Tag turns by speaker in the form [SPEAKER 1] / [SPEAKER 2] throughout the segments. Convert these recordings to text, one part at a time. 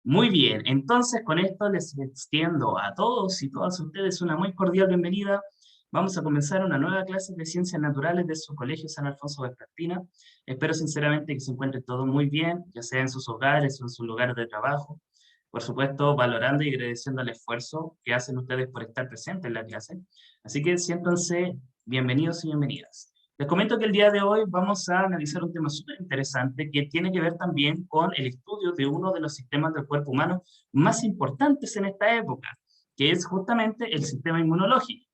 [SPEAKER 1] Muy bien, entonces con esto les extiendo a todos y todas ustedes una muy cordial bienvenida. Vamos a comenzar una nueva clase de Ciencias Naturales de su Colegio San Alfonso de Espartina. Espero sinceramente que se encuentren todos muy bien, ya sea en sus hogares o en sus lugares de trabajo. Por supuesto, valorando y agradeciendo el esfuerzo que hacen ustedes por estar presentes en la clase. Así que siéntanse bienvenidos y bienvenidas. Les comento que el día de hoy vamos a analizar un tema súper interesante que tiene que ver también con el estudio de uno de los sistemas del cuerpo humano más importantes en esta época, que es justamente el sistema inmunológico.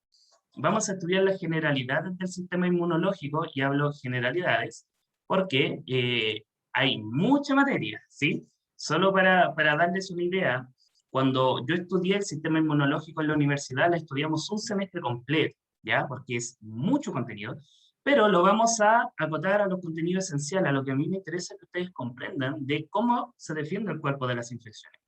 [SPEAKER 1] Vamos a estudiar las generalidades del sistema inmunológico, y hablo generalidades porque hay mucha materia, ¿sí? Solo para darles una idea, cuando yo estudié el sistema inmunológico en la universidad, la estudiamos un semestre completo, ¿ya? Porque es mucho contenido, pero lo vamos a acotar a los contenidos esenciales, a lo que a mí me interesa que ustedes comprendan de cómo se defiende el cuerpo de las infecciones.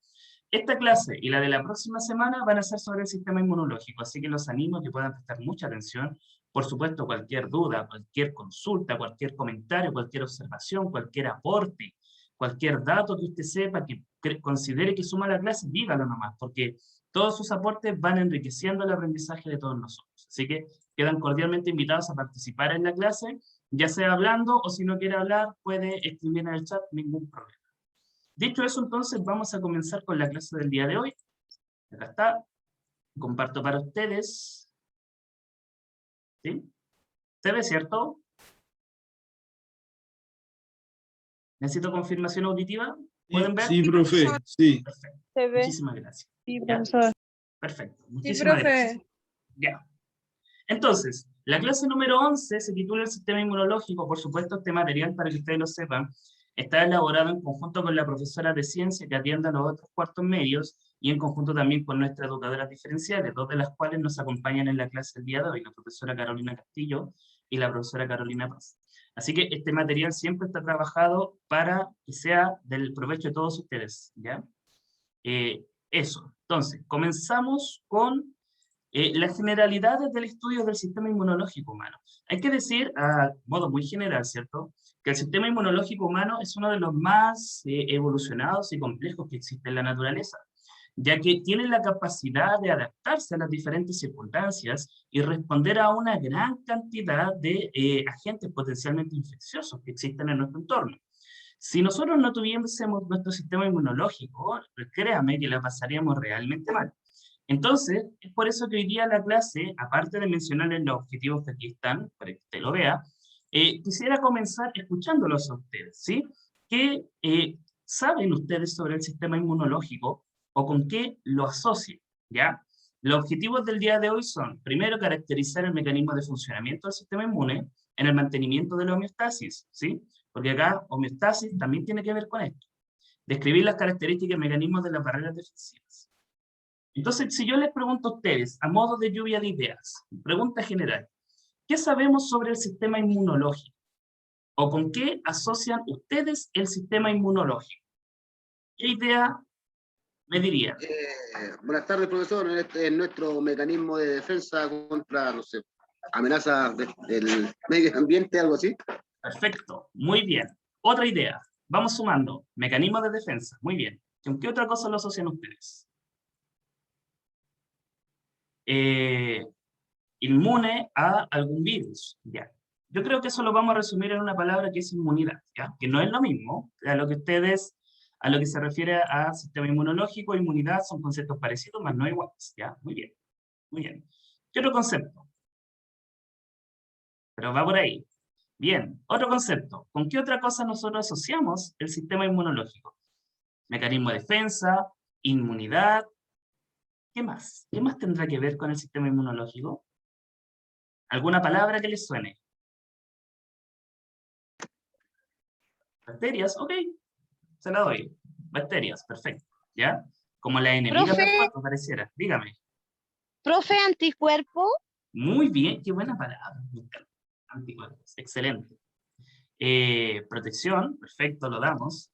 [SPEAKER 1] Esta clase y la de la próxima semana van a ser sobre el sistema inmunológico, así que los animo a que puedan prestar mucha atención. Por supuesto, cualquier duda, cualquier consulta, cualquier comentario, cualquier observación, cualquier aporte, cualquier dato que usted sepa, que considere que suma a la clase, dígalo nomás, porque todos sus aportes van enriqueciendo el aprendizaje de todos nosotros. Así que quedan cordialmente invitados a participar en la clase, ya sea hablando o si no quiere hablar, puede escribir en el chat, ningún problema. Dicho eso, entonces, vamos a comenzar con la clase del día de hoy. Acá está. Comparto para ustedes. ¿Sí? ¿Se ve, cierto? ¿Necesito confirmación auditiva?
[SPEAKER 2] Sí,
[SPEAKER 1] ¿Pueden ver?
[SPEAKER 2] sí, profe, sí.
[SPEAKER 1] Perfecto.
[SPEAKER 3] Se ve.
[SPEAKER 1] Muchísimas gracias.
[SPEAKER 3] Sí,
[SPEAKER 1] ¿Ya?
[SPEAKER 3] profesor.
[SPEAKER 1] Perfecto.
[SPEAKER 3] Sí,
[SPEAKER 1] Muchísimas gracias.
[SPEAKER 3] profe.
[SPEAKER 1] Ya. Entonces, la clase número 11 se titula el sistema inmunológico. Por supuesto, este material, para que ustedes lo sepan, está elaborado en conjunto con la profesora de ciencia que atiende a los otros cuartos medios y en conjunto también con nuestras educadoras diferenciales, dos de las cuales nos acompañan en la clase el día de hoy, la profesora Carolina Castillo y la profesora Carolina Paz. Así que este material siempre está trabajado para que sea del provecho de todos ustedes, ¿ya? Eso. Entonces, comenzamos con las generalidades del estudio del sistema inmunológico humano. Hay que decir, a modo muy general, ¿cierto?, que el sistema inmunológico humano es uno de los más evolucionados y complejos que existe en la naturaleza, ya que tiene la capacidad de adaptarse a las diferentes circunstancias y responder a una gran cantidad de agentes potencialmente infecciosos que existen en nuestro entorno. Si nosotros no tuviésemos nuestro sistema inmunológico, créame que la pasaríamos realmente mal. Entonces, es por eso que hoy día la clase, aparte de mencionarles los objetivos que aquí están, para que usted lo vea, quisiera comenzar escuchándolos a ustedes, ¿sí? ¿Qué saben ustedes sobre el sistema inmunológico o con qué lo asocian? ¿Ya? Los objetivos del día de hoy son, primero, caracterizar el mecanismo de funcionamiento del sistema inmune en el mantenimiento de la homeostasis, ¿sí? Porque acá homeostasis también tiene que ver con esto. Describir las características y mecanismos de las barreras defensivas. Entonces, si yo les pregunto a ustedes, a modo de lluvia de ideas, pregunta general, ¿qué sabemos sobre el sistema inmunológico? ¿O con qué asocian ustedes el sistema inmunológico? ¿Qué idea me dirían?
[SPEAKER 4] Buenas tardes, profesor. Este es nuestro mecanismo de defensa contra, no sé, amenazas del medio ambiente, algo así.
[SPEAKER 1] Perfecto, muy bien. Otra idea, vamos sumando, mecanismos de defensa, muy bien. ¿Con qué otra cosa lo asocian ustedes? Inmune a algún virus, ya. Yo creo que eso lo vamos a resumir en una palabra que es inmunidad, ¿ya? Que no es lo mismo a lo que ustedes, a lo que se refiere a sistema inmunológico, inmunidad son conceptos parecidos, mas no iguales, ¿ya? Muy bien, muy bien. ¿Qué otro concepto? Pero va por ahí. Bien, otro concepto. ¿Con qué otra cosa nosotros asociamos el sistema inmunológico? Mecanismo de defensa, inmunidad. ¿Qué más? ¿Qué más tendrá que ver con el sistema inmunológico? ¿Alguna palabra que les suene? Bacterias, ok, se la doy. Bacterias, perfecto, ¿ya? Como las enemigas del
[SPEAKER 3] Profe,
[SPEAKER 1] cuerpo, pareciera. Dígame.
[SPEAKER 3] profe, anticuerpo.
[SPEAKER 1] Muy bien, qué buena palabra. Me encanta. Anticuerpos, excelente. Protección, perfecto, lo damos.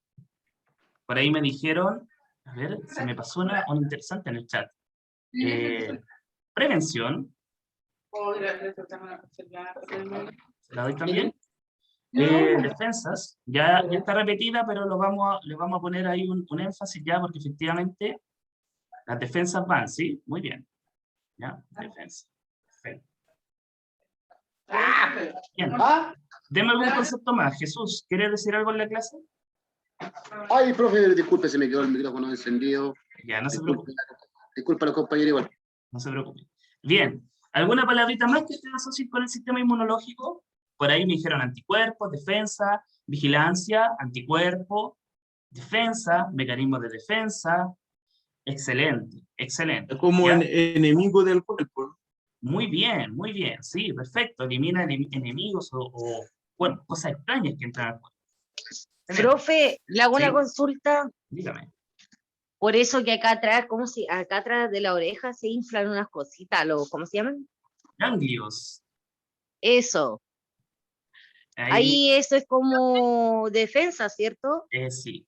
[SPEAKER 1] Por ahí me dijeron, a ver, se me pasó una interesante en el chat. Prevención. ¿Se la doy también? Defensas, ya está repetida, pero le vamos a poner ahí un énfasis ya, porque efectivamente las defensas van, ¿sí? Muy bien. ¿Ya? Defensa. Perfecto. Bien. Deme algún concepto más. Jesús, ¿quieres decir algo en la clase?
[SPEAKER 4] Ay, profe, disculpe, se me quedó el micrófono encendido.
[SPEAKER 1] Ya, no se
[SPEAKER 4] Disculpe,
[SPEAKER 1] preocupe.
[SPEAKER 4] disculpe a los compañeros igual.
[SPEAKER 1] No se preocupe. Bien. ¿Alguna palabrita más que ustedes asocien con el sistema inmunológico? Por ahí me dijeron anticuerpos, defensa, vigilancia, anticuerpo, defensa, mecanismos de defensa. Excelente, excelente.
[SPEAKER 2] Es como
[SPEAKER 1] ¿Ya?
[SPEAKER 2] enemigo del cuerpo, ¿no?
[SPEAKER 1] Muy bien, sí, perfecto. Elimina enemigos o, bueno, cosas extrañas que entran al cuerpo. Excelente.
[SPEAKER 3] Profe, le hago una
[SPEAKER 1] Sí.
[SPEAKER 3] consulta.
[SPEAKER 1] Dígame.
[SPEAKER 3] Por eso que acá atrás, acá atrás de la oreja se inflan unas cositas, ¿cómo se llaman?
[SPEAKER 1] Ganglios.
[SPEAKER 3] Eso. Ahí eso es como defensa, ¿cierto?
[SPEAKER 1] Sí,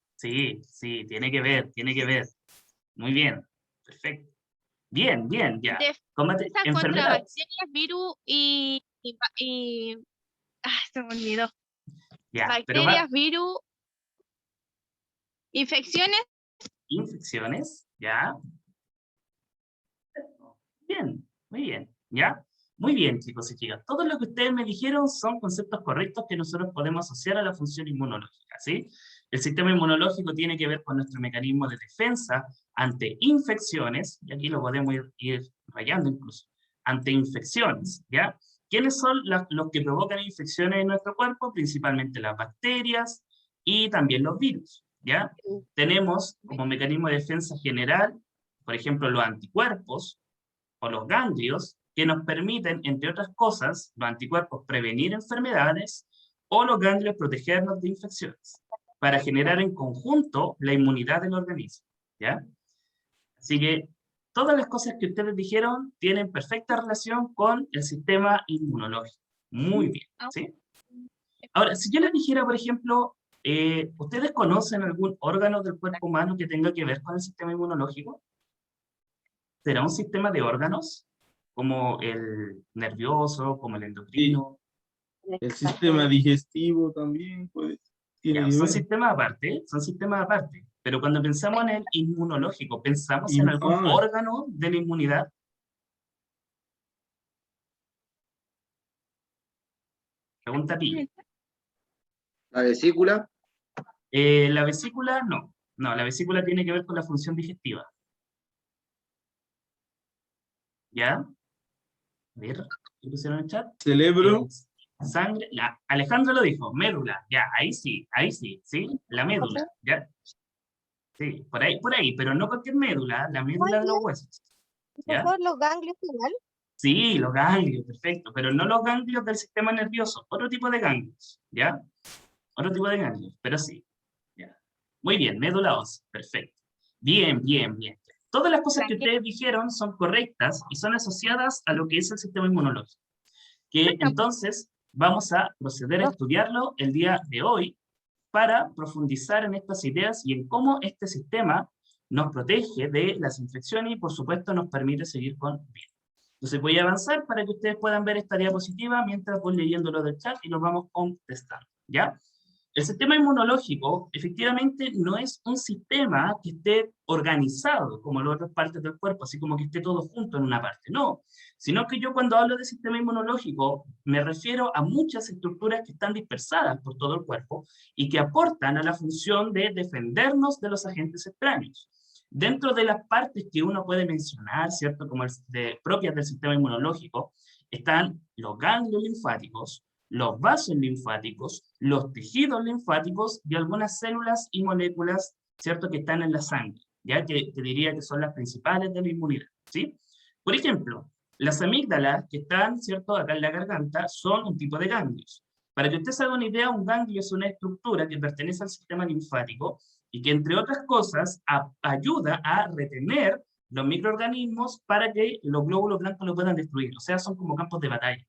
[SPEAKER 1] tiene que ver, tiene que ver. Muy bien, perfecto. Bien, ya. Combate
[SPEAKER 5] Defensa contra
[SPEAKER 1] enfermedades.
[SPEAKER 5] bacterias, virus se me olvidó.
[SPEAKER 1] Ya,
[SPEAKER 5] Bacterias, virus, infecciones.
[SPEAKER 1] infecciones, ya. Bien, muy bien, ¿ya? Muy bien, chicos y chicas. Todo lo que ustedes me dijeron son conceptos correctos que nosotros podemos asociar a la función inmunológica, ¿sí? El sistema inmunológico tiene que ver con nuestro mecanismo de defensa ante infecciones, y aquí lo podemos ir rayando incluso, ante infecciones, ¿ya? ¿Quiénes son los que provocan infecciones en nuestro cuerpo? Principalmente las bacterias y también los virus, ¿ya? Tenemos como mecanismo de defensa general, por ejemplo, los anticuerpos, o los ganglios, que nos permiten, entre otras cosas, los anticuerpos prevenir enfermedades o los ganglios protegernos de infecciones, para generar en conjunto la inmunidad del organismo, ¿ya? Así que todas las cosas que ustedes dijeron tienen perfecta relación con el sistema inmunológico. Muy bien, ¿sí? Ahora, si yo les dijera, por ejemplo, ¿ustedes conocen algún órgano del cuerpo humano que tenga que ver con el sistema inmunológico? ¿Será un sistema de órganos? Como el nervioso, como el endocrino.
[SPEAKER 2] El sistema digestivo también tiene
[SPEAKER 1] Ya,
[SPEAKER 2] que
[SPEAKER 1] son
[SPEAKER 2] ver.
[SPEAKER 1] sistemas aparte. Pero cuando pensamos en el inmunológico, ¿pensamos en algún órgano de la inmunidad? Pregunta Pilla.
[SPEAKER 4] La vesícula.
[SPEAKER 1] La vesícula, no. No, la vesícula tiene que ver con la función digestiva. ¿Ya? A ver, ¿qué pusieron en el chat?
[SPEAKER 2] Cerebro.
[SPEAKER 1] Sangre, Alejandro lo dijo, médula, ya, ahí sí, ¿sí? La médula, ¿ya? Sí, por ahí, pero no cualquier médula, la médula de los huesos. ¿Ya?
[SPEAKER 3] ¿Son los ganglios igual?
[SPEAKER 1] Sí, los ganglios, perfecto, pero no los ganglios del sistema nervioso, otro tipo de ganglios, ¿ya? Otro tipo de ganglios, pero sí. ¿Ya? Muy bien, médula ósea, perfecto. Bien. Todas las cosas que ustedes dijeron son correctas y son asociadas a lo que es el sistema inmunológico. Que entonces vamos a proceder a estudiarlo el día de hoy para profundizar en estas ideas y en cómo este sistema nos protege de las infecciones y por supuesto nos permite seguir con vida. Entonces voy a avanzar para que ustedes puedan ver esta diapositiva mientras voy leyendo lo del chat y lo vamos contestando, ¿ya? El sistema inmunológico efectivamente no es un sistema que esté organizado como las otras partes del cuerpo, así como que esté todo junto en una parte, no, sino que yo cuando hablo de sistema inmunológico me refiero a muchas estructuras que están dispersadas por todo el cuerpo y que aportan a la función de defendernos de los agentes extraños. Dentro de las partes que uno puede mencionar, ¿cierto?, como propias del sistema inmunológico, están los ganglios linfáticos, los vasos linfáticos, los tejidos linfáticos y algunas células y moléculas, ¿cierto?, que están en la sangre, ya que te diría que son las principales de la inmunidad, ¿sí? Por ejemplo, las amígdalas que están, ¿cierto?, acá en la garganta, son un tipo de ganglios. Para que usted se haga una idea, un ganglio es una estructura que pertenece al sistema linfático y que, entre otras cosas, ayuda a retener los microorganismos para que los glóbulos blancos lo puedan destruir. O sea, son como campos de batalla.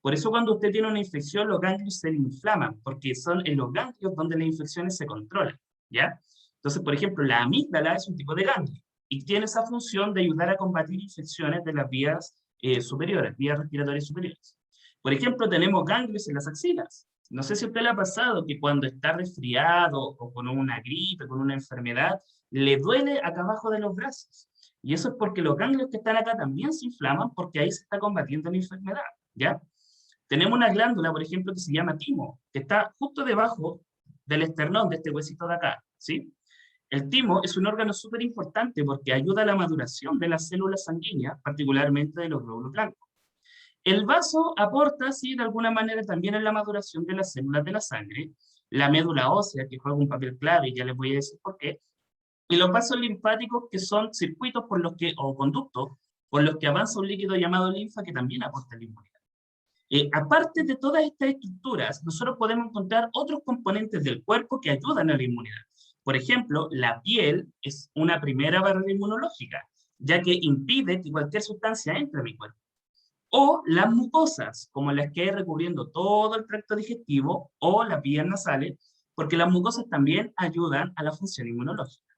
[SPEAKER 1] Por eso cuando usted tiene una infección, los ganglios se inflaman, porque son en los ganglios donde las infecciones se controlan, ¿ya? Entonces, por ejemplo, la amígdala es un tipo de ganglio y tiene esa función de ayudar a combatir infecciones de las vías superiores, vías respiratorias superiores. Por ejemplo, tenemos ganglios en las axilas, No sé si a usted le ha pasado que cuando está resfriado o con una gripe, con una enfermedad, le duele acá abajo de los brazos. Y eso es porque los ganglios que están acá también se inflaman porque ahí se está combatiendo la enfermedad, ¿ya? Tenemos una glándula, por ejemplo, que se llama timo, que está justo debajo del esternón, de este huesito de acá, ¿sí? El timo es un órgano súper importante porque ayuda a la maduración de las células sanguíneas, particularmente de los glóbulos blancos. El vaso aporta, sí, de alguna manera también en la maduración de las células de la sangre, la médula ósea, que juega un papel clave, y ya les voy a decir por qué, y los vasos linfáticos, que son circuitos por los que, o conductos, por los que avanza un líquido llamado linfa, que también aporta la inmunidad. Aparte de todas estas estructuras, nosotros podemos encontrar otros componentes del cuerpo que ayudan a la inmunidad. Por ejemplo, la piel es una primera barrera inmunológica, ya que impide que cualquier sustancia entre a mi cuerpo. O las mucosas, como las que hay recubriendo todo el tracto digestivo, o las vías nasales, porque las mucosas también ayudan a la función inmunológica.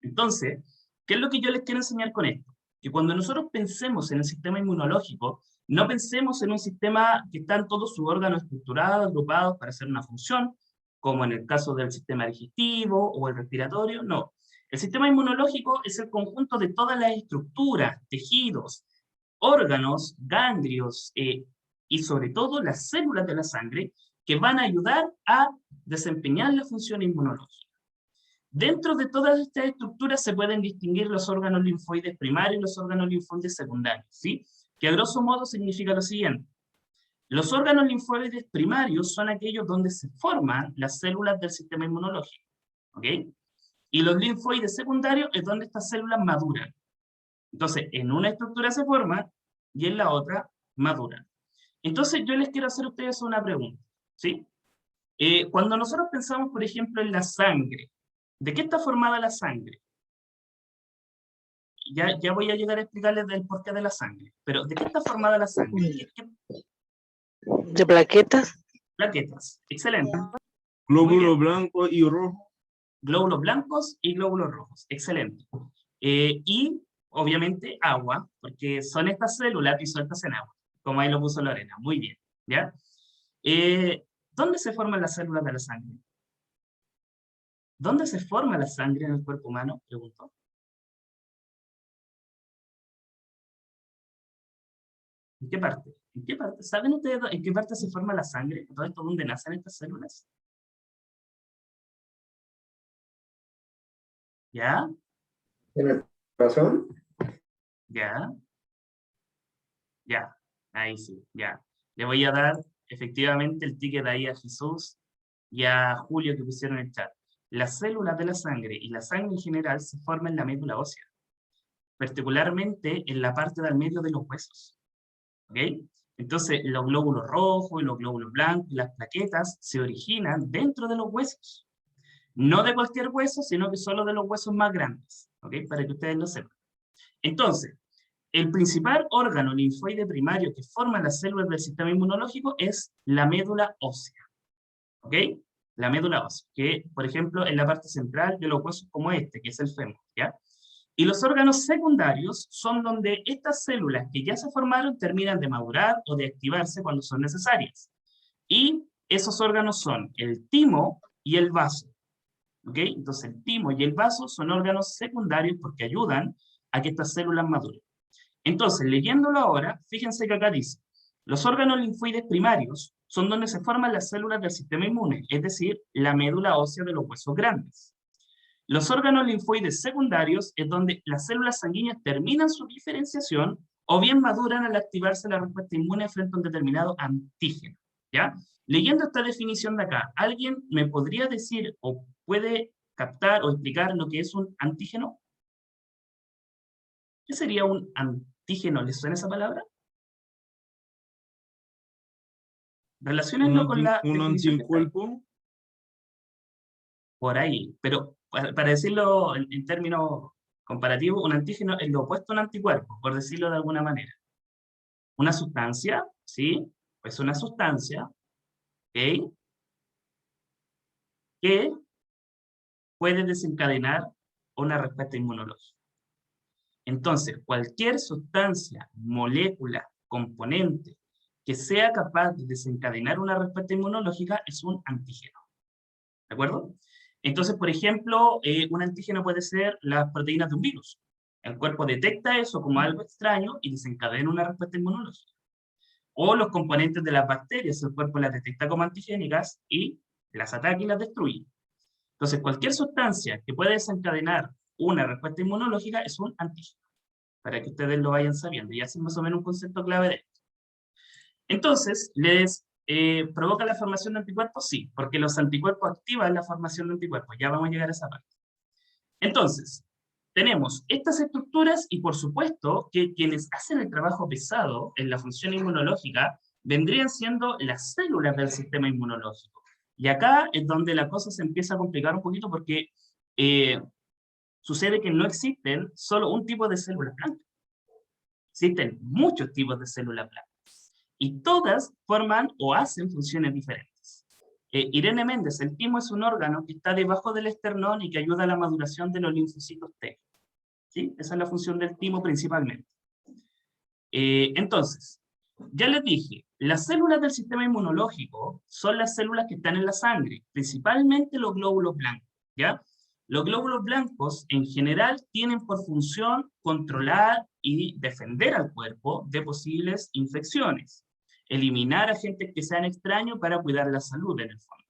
[SPEAKER 1] Entonces, ¿qué es lo que yo les quiero enseñar con esto? Que cuando nosotros pensemos en el sistema inmunológico, no pensemos en un sistema que están todos sus órganos estructurados, agrupados para hacer una función, como en el caso del sistema digestivo o el respiratorio, no. El sistema inmunológico es el conjunto de todas las estructuras, tejidos, órganos, ganglios y sobre todo las células de la sangre que van a ayudar a desempeñar la función inmunológica. Dentro de todas estas estructuras se pueden distinguir los órganos linfoides primarios y los órganos linfoides secundarios, ¿sí? Que a grosso modo significa lo siguiente. Los órganos linfoides primarios son aquellos donde se forman las células del sistema inmunológico, ¿ok? Y los linfoides secundarios es donde estas células maduran. Entonces, en una estructura se forman y en la otra maduran. Entonces, yo les quiero hacer a ustedes una pregunta, ¿sí? Cuando nosotros pensamos, por ejemplo, en la sangre, ¿de qué está formada la sangre? Ya voy a llegar a explicarles el porqué de la sangre, pero ¿de qué está formada la sangre?
[SPEAKER 6] ¿De plaquetas?
[SPEAKER 1] Plaquetas, excelente.
[SPEAKER 2] Glóbulos blancos y rojos.
[SPEAKER 1] Glóbulos blancos y glóbulos rojos, excelente. Y, obviamente, agua, porque son estas células disueltas en agua, como ahí lo puso Lorena, muy bien, ¿ya? ¿Dónde se forman las células de la sangre? ¿Dónde se forma la sangre en el cuerpo humano? Preguntó. ¿En qué parte? ¿En qué parte? ¿Saben ustedes en qué parte se forma la sangre? ¿Todo esto dónde nacen estas células? ¿Ya?
[SPEAKER 7] ¿En el corazón?
[SPEAKER 1] ¿Ya? Ya. Ahí sí, ya. Le voy a dar efectivamente el ticket ahí a Jesús y a Julio que pusieron en el chat. Las células de la sangre y la sangre en general se forman en la médula ósea, particularmente en la parte del medio de los huesos. ¿Ok? Entonces, los glóbulos rojos y los glóbulos blancos y las plaquetas se originan dentro de los huesos. No de cualquier hueso, sino que solo de los huesos más grandes. ¿Ok? Para que ustedes lo sepan. Entonces, el principal órgano linfoide primario que forma las células del sistema inmunológico es la médula ósea. ¿Ok? La médula ósea, que, por ejemplo, en la parte central de los huesos como este, que es el fémur, ¿ya? Y los órganos secundarios son donde estas células que ya se formaron terminan de madurar o de activarse cuando son necesarias. Y esos órganos son el timo y el vaso. ¿Ok? Entonces el timo y el vaso son órganos secundarios porque ayudan a que estas células maduren. Entonces, leyéndolo ahora, fíjense que acá dice, los órganos linfoides primarios son donde se forman las células del sistema inmune, es decir, la médula ósea de los huesos grandes. Los órganos linfoides secundarios es donde las células sanguíneas terminan su diferenciación o bien maduran al activarse la respuesta inmune frente a un determinado antígeno, ¿ya? Leyendo esta definición de acá, ¿alguien me podría decir o puede captar o explicar lo que es un antígeno? ¿Qué sería un antígeno? ¿Les suena esa palabra? Relaciónenlo con la
[SPEAKER 2] Un
[SPEAKER 1] definición que está ahí.
[SPEAKER 2] anticuerpo.
[SPEAKER 1] Por ahí, pero para decirlo en términos comparativos, un antígeno es lo opuesto a un anticuerpo, por decirlo de alguna manera. Una sustancia, ¿sí? Pues una sustancia, ¿ok? Que puede desencadenar una respuesta inmunológica. Entonces, cualquier sustancia, molécula, componente que sea capaz de desencadenar una respuesta inmunológica es un antígeno. ¿De acuerdo? Entonces, por ejemplo, un antígeno puede ser las proteínas de un virus. El cuerpo detecta eso como algo extraño y desencadena una respuesta inmunológica. O los componentes de las bacterias, el cuerpo las detecta como antigénicas y las ataca y las destruye. Entonces, cualquier sustancia que pueda desencadenar una respuesta inmunológica es un antígeno, para que ustedes lo vayan sabiendo. Y así más o menos un concepto clave de esto. Entonces, ¿les provoca la formación de anticuerpos? Sí, porque los anticuerpos activan la formación de anticuerpos. Ya vamos a llegar a esa parte. Entonces, tenemos estas estructuras y por supuesto que quienes hacen el trabajo pesado en la función inmunológica vendrían siendo las células del sistema inmunológico. Y acá es donde la cosa se empieza a complicar un poquito porque sucede que no existen solo un tipo de células blancas. Existen muchos tipos de células blancas. Y todas forman o hacen funciones diferentes. Irene Méndez, el timo es un órgano que está debajo del esternón y que ayuda a la maduración de los linfocitos T. ¿Sí? Esa es la función del timo principalmente. Entonces, ya les dije, las células del sistema inmunológico son las células que están en la sangre, principalmente los glóbulos blancos, ¿ya? Los glóbulos blancos, en general, tienen por función controlar y defender al cuerpo de posibles infecciones, eliminar agentes que sean extraños para cuidar la salud en el fondo.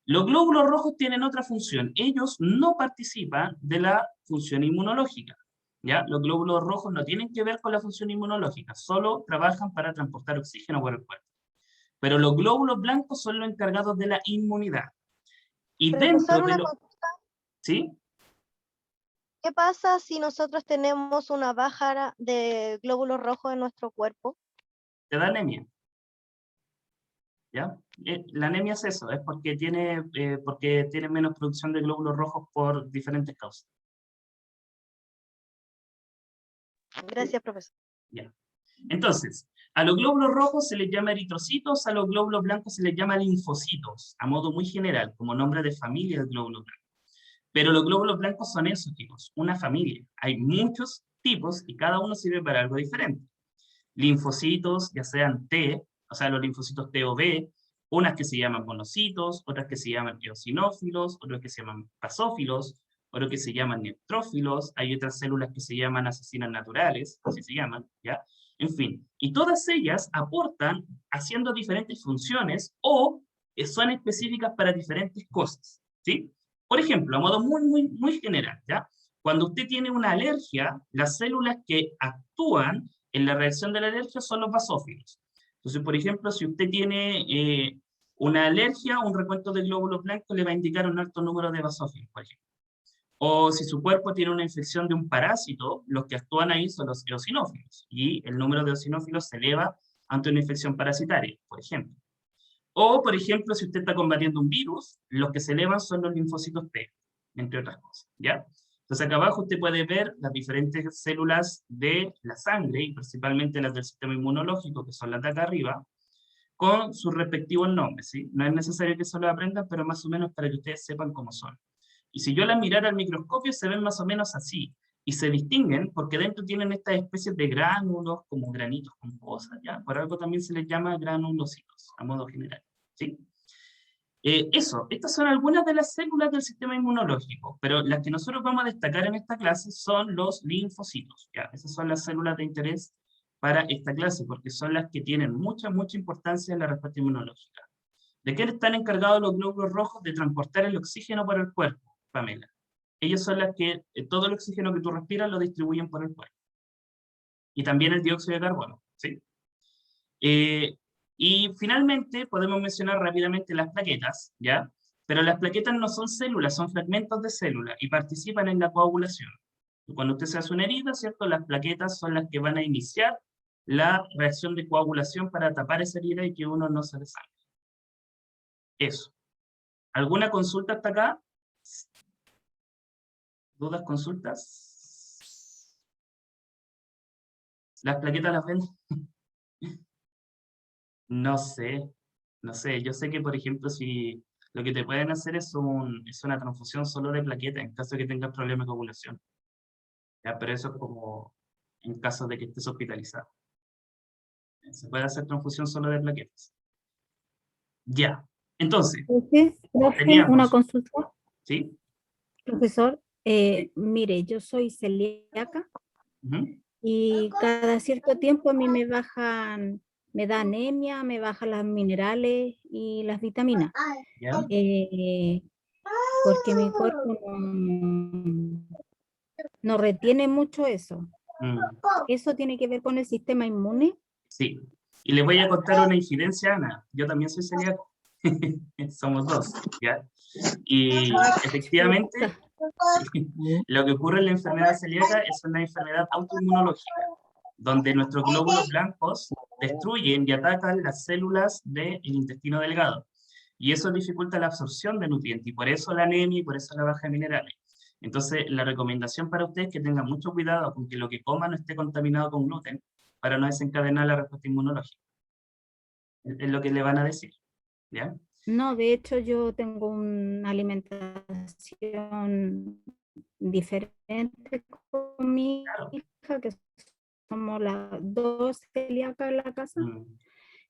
[SPEAKER 1] Los glóbulos rojos tienen otra función. Ellos no participan de la función inmunológica. ¿Ya? Los glóbulos rojos no tienen que ver con la función inmunológica, solo trabajan para transportar oxígeno por el cuerpo. Pero los glóbulos blancos son los encargados de la inmunidad. Y
[SPEAKER 8] Profesor,
[SPEAKER 1] dentro de
[SPEAKER 8] una
[SPEAKER 1] los...
[SPEAKER 8] consulta.
[SPEAKER 1] ¿Sí?
[SPEAKER 8] ¿Qué pasa si nosotros tenemos una baja de glóbulos rojos en nuestro cuerpo?
[SPEAKER 1] Te da anemia. ¿Ya? La anemia es eso, es porque tiene menos producción de glóbulos rojos por diferentes causas.
[SPEAKER 8] Gracias, profesor.
[SPEAKER 1] Ya. Entonces, a los glóbulos rojos se les llama eritrocitos, a los glóbulos blancos se les llama linfocitos, a modo muy general, como nombre de familia del glóbulo blanco. Pero los glóbulos blancos son esos tipos, una familia. Hay muchos tipos y cada uno sirve para algo diferente. Linfocitos, ya sean T, o sea, los linfocitos T o B, unas que se llaman monocitos, otras que se llaman eosinófilos, otras que se llaman basófilos, otros que se llaman neutrófilos, hay otras células que se llaman asesinas naturales, así se llaman, ¿ya? En fin, y todas ellas aportan haciendo diferentes funciones o son específicas para diferentes cosas, ¿sí? Por ejemplo, a modo muy general, ¿ya? Cuando usted tiene una alergia, las células que actúan en la reacción de la alergia son los basófilos. Entonces, por ejemplo, si usted tiene una alergia, un recuento de glóbulos blancos le va a indicar un alto número de basófilos, por ejemplo. O si su cuerpo tiene una infección de un parásito, los que actúan ahí son los eosinófilos, y el número de eosinófilos se eleva ante una infección parasitaria, por ejemplo. O, por ejemplo, si usted está combatiendo un virus, los que se elevan son los linfocitos T, entre otras cosas, ¿ya? Entonces acá abajo usted puede ver las diferentes células de la sangre, y principalmente las del sistema inmunológico, que son las de acá arriba, con sus respectivos nombres, ¿sí? No es necesario que se lo aprendan, pero más o menos para que ustedes sepan cómo son. Y si yo las mirara al microscopio, se ven más o menos así, y se distinguen porque dentro tienen estas especies de gránulos, como granitos con cosas, ¿ya? Por algo también se les llama granulocitos, a modo general, ¿sí? Estas son algunas de las células del sistema inmunológico, pero las que nosotros vamos a destacar en esta clase son los linfocitos, ¿ya? Esas son las células de interés para esta clase, porque son las que tienen mucha importancia en la respuesta inmunológica. ¿De qué están encargados los glóbulos rojos? De transportar el oxígeno por el cuerpo, Pamela. Ellos son las que todo el oxígeno que tú respiras lo distribuyen por el cuerpo. Y también el dióxido de carbono, ¿sí? Y finalmente podemos mencionar rápidamente las plaquetas, ¿ya? Pero las plaquetas no son células, son fragmentos de células y participan en la coagulación. Cuando usted se hace una herida, ¿cierto? Las plaquetas son las que van a iniciar la reacción de coagulación para tapar esa herida y que uno no se desangre. Eso. ¿Alguna consulta hasta acá? ¿Dudas, consultas? ¿Las plaquetas las ven? No sé, yo sé que por ejemplo si lo que te pueden hacer es una transfusión solo de plaquetas en caso de que tengas problemas de coagulación. ¿Ya? Pero eso es como en caso de que estés hospitalizado. Se puede hacer transfusión solo de plaquetas. Ya. Entonces,
[SPEAKER 9] Profe,
[SPEAKER 1] teníamos-
[SPEAKER 9] una consulta,
[SPEAKER 1] ¿sí?
[SPEAKER 9] profesor. Mire, yo soy celíaca
[SPEAKER 1] Ujú.
[SPEAKER 9] y cada cierto tiempo a mí me da anemia, me bajan las minerales y las vitaminas.
[SPEAKER 1] ¿Ya?
[SPEAKER 9] Porque mi cuerpo no retiene mucho eso.
[SPEAKER 1] Mm,
[SPEAKER 9] ¿Eso tiene que ver con el sistema inmune?
[SPEAKER 1] sí. Y les voy a contar una incidencia, Ana. Yo también soy celíaco. Somos dos, ¿ya? Y efectivamente, sí, lo que ocurre en la enfermedad celíaca es una enfermedad autoinmunológica, donde nuestros glóbulos blancos destruyen y atacan las células del intestino delgado. Y eso dificulta la absorción de nutrientes, y por eso la anemia y por eso la baja de minerales. Entonces, la recomendación para ustedes es que tengan mucho cuidado con que lo que coman no esté contaminado con gluten, para no desencadenar la respuesta inmunológica. Es lo que le van a decir, ¿ya?
[SPEAKER 9] No, de hecho yo tengo una alimentación diferente con mi hija, que somos las dos celíacas en la casa,
[SPEAKER 1] Mm,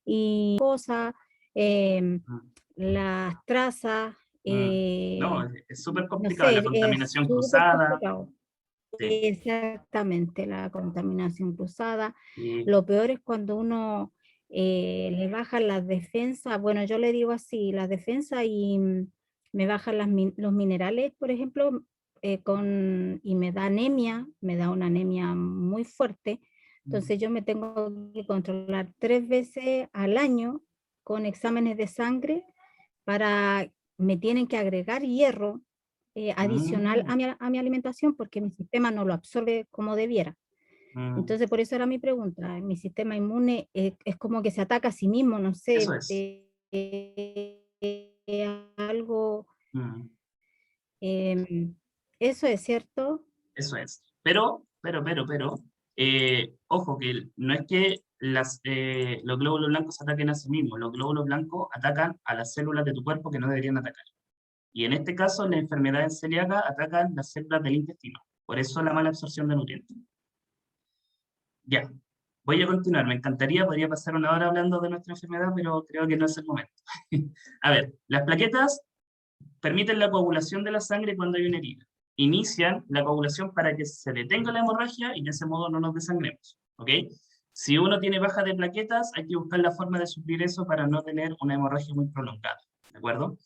[SPEAKER 9] y cosas, las trazas,
[SPEAKER 1] No, es súper
[SPEAKER 9] no
[SPEAKER 1] complicado,
[SPEAKER 9] sé,
[SPEAKER 1] la
[SPEAKER 9] es
[SPEAKER 1] contaminación
[SPEAKER 9] súper
[SPEAKER 1] cruzada.
[SPEAKER 9] complicado.
[SPEAKER 1] Sí.
[SPEAKER 9] Exactamente, la contaminación cruzada.
[SPEAKER 1] Sí.
[SPEAKER 9] Lo peor es cuando uno le bajan las defensas, bueno, yo le digo así, las defensas y me bajan los minerales, por ejemplo, y me da anemia, me da una anemia muy fuerte. Entonces yo me tengo que controlar 3 veces al año con exámenes de sangre me tienen que agregar hierro adicional a mi alimentación porque mi sistema no lo absorbe como debiera. Entonces, por eso era mi pregunta. Mi sistema inmune es como que se ataca a sí mismo, no sé,
[SPEAKER 1] Eso es.
[SPEAKER 9] algo...
[SPEAKER 1] Mm,
[SPEAKER 9] eso es cierto.
[SPEAKER 1] Eso es. Pero, ojo, que no es que los glóbulos blancos ataquen a sí mismos, los glóbulos blancos atacan a las células de tu cuerpo que no deberían atacar. Y en este caso, la enfermedad celíaca atacan las células del intestino. Por eso la mala absorción de nutrientes. Ya, voy a continuar. Me encantaría, podría pasar una hora hablando de nuestra enfermedad, pero creo que no es el momento. A ver, las plaquetas permiten la coagulación de la sangre cuando hay una herida. Inician la coagulación para que se detenga la hemorragia y de ese modo no nos desangremos. ¿Ok? Si uno tiene baja de plaquetas, hay que buscar la forma de suplir eso para no tener una hemorragia muy prolongada. ¿De acuerdo?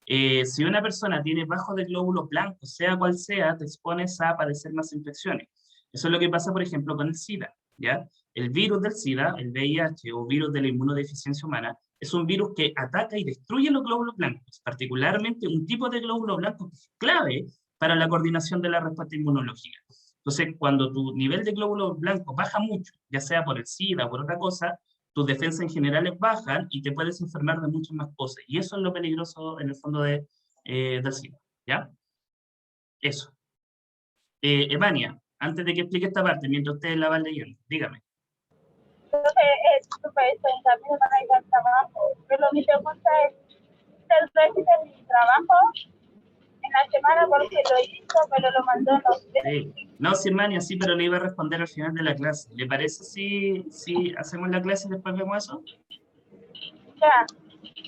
[SPEAKER 1] Si una persona tiene bajo de glóbulos blancos, sea cual sea, te expones a padecer más infecciones. Eso es lo que pasa, por ejemplo, con el SIDA, ¿ya? El virus del SIDA, el VIH o virus de la inmunodeficiencia humana, es un virus que ataca y destruye los glóbulos blancos, particularmente un tipo de glóbulo blanco que es clave para la coordinación de la respuesta inmunológica. Entonces, cuando tu nivel de glóbulos blancos baja mucho, ya sea por el SIDA o por otra cosa, tus defensas en general bajan y te puedes enfermar de muchas más cosas. Y eso es lo peligroso en el fondo del SIDA, ¿ya? Eso. Evania, antes de que explique esta parte, mientras ustedes la van leyendo, dígame.
[SPEAKER 10] También van a ir al trabajo, pero mi pregunta es, ¿el régimen de mi trabajo en la semana porque lo hizo, pero lo mandó no sé?
[SPEAKER 1] Sí. No, sí, Evania, sí, pero le iba a responder al final de la clase. ¿Le parece si hacemos la clase y después vemos eso?
[SPEAKER 10] Ya.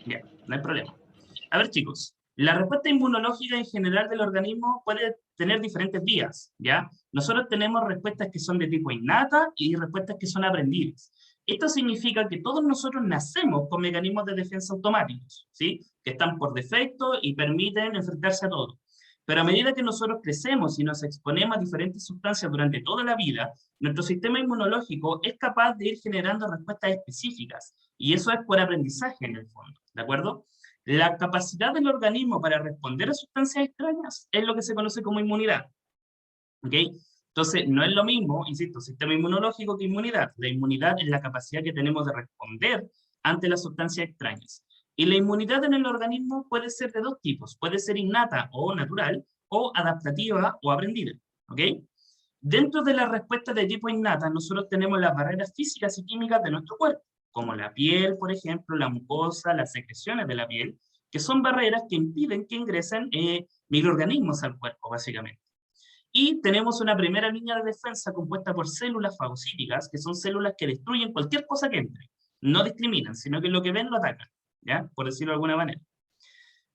[SPEAKER 1] Ya, no hay problema. A ver, chicos, la respuesta inmunológica en general del organismo puede tener diferentes vías, ¿ya? Nosotros tenemos respuestas que son de tipo innata y respuestas que son aprendidas. Esto significa que todos nosotros nacemos con mecanismos de defensa automáticos, ¿sí? Que están por defecto y permiten enfrentarse a todo. Pero a medida que nosotros crecemos y nos exponemos a diferentes sustancias durante toda la vida, nuestro sistema inmunológico es capaz de ir generando respuestas específicas. Y eso es por aprendizaje en el fondo, ¿de acuerdo? La capacidad del organismo para responder a sustancias extrañas es lo que se conoce como inmunidad. ¿Ok? Entonces, no es lo mismo, insisto, sistema inmunológico que inmunidad. La inmunidad es la capacidad que tenemos de responder ante las sustancias extrañas. Y la inmunidad en el organismo puede ser de dos tipos. Puede ser innata o natural, o adaptativa o aprendida. ¿Ok? Dentro de la respuesta de tipo innata, nosotros tenemos las barreras físicas y químicas de nuestro cuerpo, como la piel, por ejemplo, la mucosa, las secreciones de la piel, que son barreras que impiden que ingresen microorganismos al cuerpo, básicamente. Y tenemos una primera línea de defensa compuesta por células fagocíticas, que son células que destruyen cualquier cosa que entre. No discriminan, sino que lo que ven lo atacan, ¿ya? Por decirlo de alguna manera.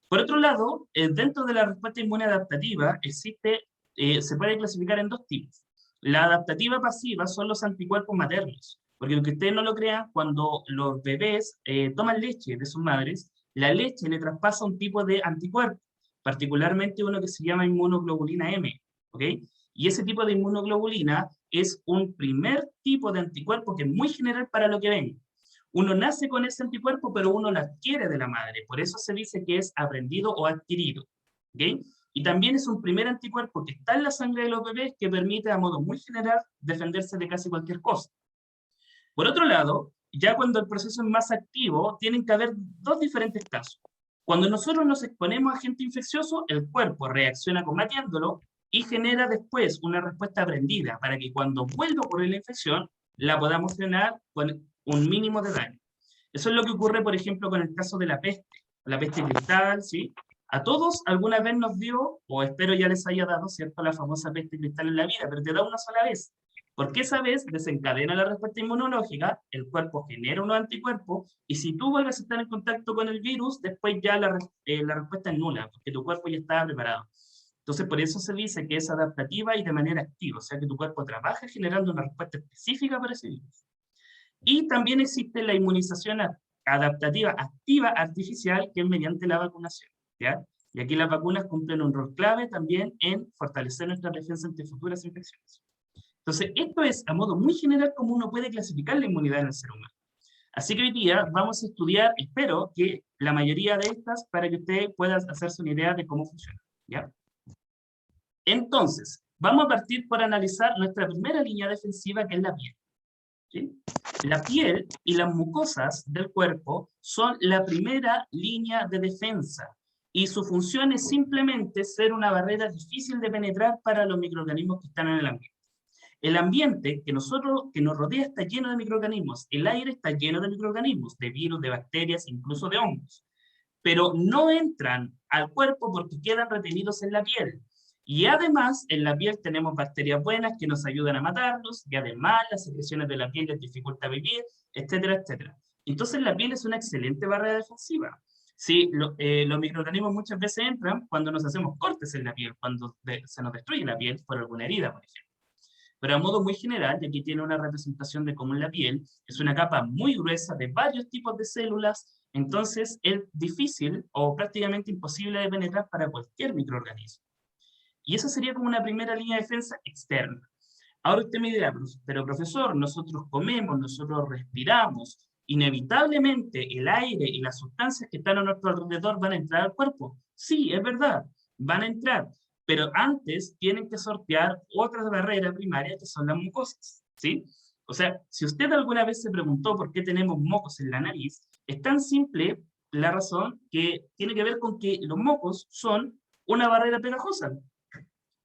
[SPEAKER 1] Por otro lado, dentro de la respuesta inmune adaptativa se puede clasificar en dos tipos. La adaptativa pasiva son los anticuerpos maternos, porque aunque ustedes no lo crean, cuando los bebés toman leche de sus madres, la leche le traspasa un tipo de anticuerpo, particularmente uno que se llama inmunoglobulina M, ¿ok? Y ese tipo de inmunoglobulina es un primer tipo de anticuerpo que es muy general para lo que ven. Uno nace con ese anticuerpo, pero uno lo adquiere de la madre, por eso se dice que es aprendido o adquirido, ¿ok? Y también es un primer anticuerpo que está en la sangre de los bebés que permite a modo muy general defenderse de casi cualquier cosa. Por otro lado, ya cuando el proceso es más activo, tienen que haber dos diferentes casos. Cuando nosotros nos exponemos a agente infeccioso, el cuerpo reacciona combatiéndolo y genera después una respuesta aprendida para que cuando vuelva a ocurrir la infección, la podamos frenar con un mínimo de daño. Eso es lo que ocurre, por ejemplo, con el caso de la peste cristal, ¿sí? A todos alguna vez nos dio, o espero ya les haya dado, ¿cierto?, la famosa peste cristal en la vida, pero te da una sola vez. Porque esa vez desencadena la respuesta inmunológica, el cuerpo genera unos anticuerpos, y si tú vuelves a estar en contacto con el virus, después ya la respuesta es nula, porque tu cuerpo ya estaba preparado. Entonces, por eso se dice que es adaptativa y de manera activa, o sea que tu cuerpo trabaja generando una respuesta específica para ese virus. Y también existe la inmunización adaptativa activa artificial, que es mediante la vacunación, ¿ya? Y aquí las vacunas cumplen un rol clave también en fortalecer nuestra defensa ante futuras infecciones. Entonces, esto es a modo muy general como uno puede clasificar la inmunidad en el ser humano. Así que hoy día vamos a estudiar, espero que la mayoría de estas, para que usted pueda hacerse una idea de cómo funciona, ¿ya? Entonces, vamos a partir por analizar nuestra primera línea defensiva, que es la piel, ¿sí? La piel y las mucosas del cuerpo son la primera línea de defensa, y su función es simplemente ser una barrera difícil de penetrar para los microorganismos que están en el ambiente. El ambiente que nos rodea está lleno de microorganismos, el aire está lleno de microorganismos, de virus, de bacterias, incluso de hongos, pero no entran al cuerpo porque quedan retenidos en la piel. Y además, en la piel tenemos bacterias buenas que nos ayudan a matarlos, y además las secreciones de la piel les dificulta vivir, etcétera, etcétera. Entonces la piel es una excelente barrera defensiva. Sí, los microorganismos muchas veces entran cuando nos hacemos cortes en la piel, cuando se nos destruye la piel por alguna herida, por ejemplo. Pero a modo muy general, y aquí tiene una representación de cómo en la piel, es una capa muy gruesa de varios tipos de células, entonces es difícil o prácticamente imposible de penetrar para cualquier microorganismo. Y esa sería como una primera línea de defensa externa. Ahora usted me dirá, pero profesor, nosotros comemos, nosotros respiramos, inevitablemente el aire y las sustancias que están a nuestro alrededor van a entrar al cuerpo. Sí, es verdad, van a entrar, pero antes tienen que sortear otra barrera primaria que son las mucosas, ¿sí? O sea, si usted alguna vez se preguntó por qué tenemos mocos en la nariz, es tan simple la razón que tiene que ver con que los mocos son una barrera pegajosa.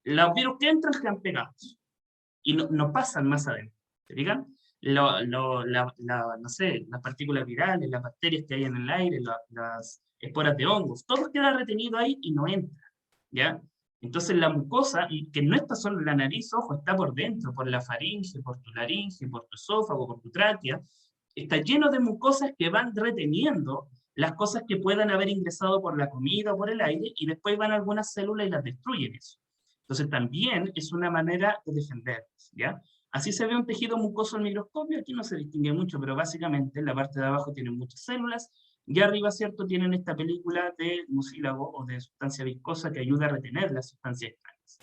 [SPEAKER 1] Los virus que entran quedan pegados y no pasan más adentro, ¿se fijan? No sé, las partículas virales, las bacterias que hay en el aire, las esporas de hongos, todo queda retenido ahí y no entra, ¿ya? Entonces la mucosa, que no está solo en la nariz, ojo, está por dentro, por la faringe, por tu laringe, por tu esófago, por tu tráquea, está lleno de mucosas que van reteniendo las cosas que puedan haber ingresado por la comida o por el aire, y después van algunas células y las destruyen eso. Entonces también es una manera de defendernos, ¿ya? Así se ve un tejido mucoso al microscopio, aquí no se distingue mucho, pero básicamente en la parte de abajo tienen muchas células, y arriba, ¿cierto?, tienen esta película de mucílago o de sustancia viscosa que ayuda a retener las sustancias extrañas.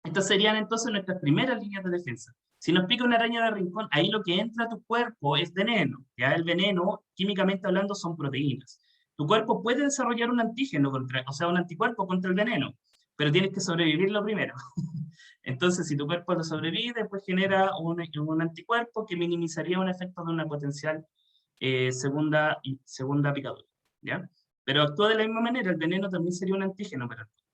[SPEAKER 1] Estas serían entonces nuestras primeras líneas de defensa. Si nos pica una araña de rincón, ahí lo que entra a tu cuerpo es veneno, ¿ya? El veneno, químicamente hablando, son proteínas. Tu cuerpo puede desarrollar un antígeno, o sea, un anticuerpo contra el veneno, pero tienes que sobrevivirlo primero. Entonces, si tu cuerpo lo sobrevive, pues genera un anticuerpo que minimizaría un efecto de una potencial segunda picadura, ¿ya? Pero actúa de la misma manera, el veneno también sería un antígeno para el cuerpo.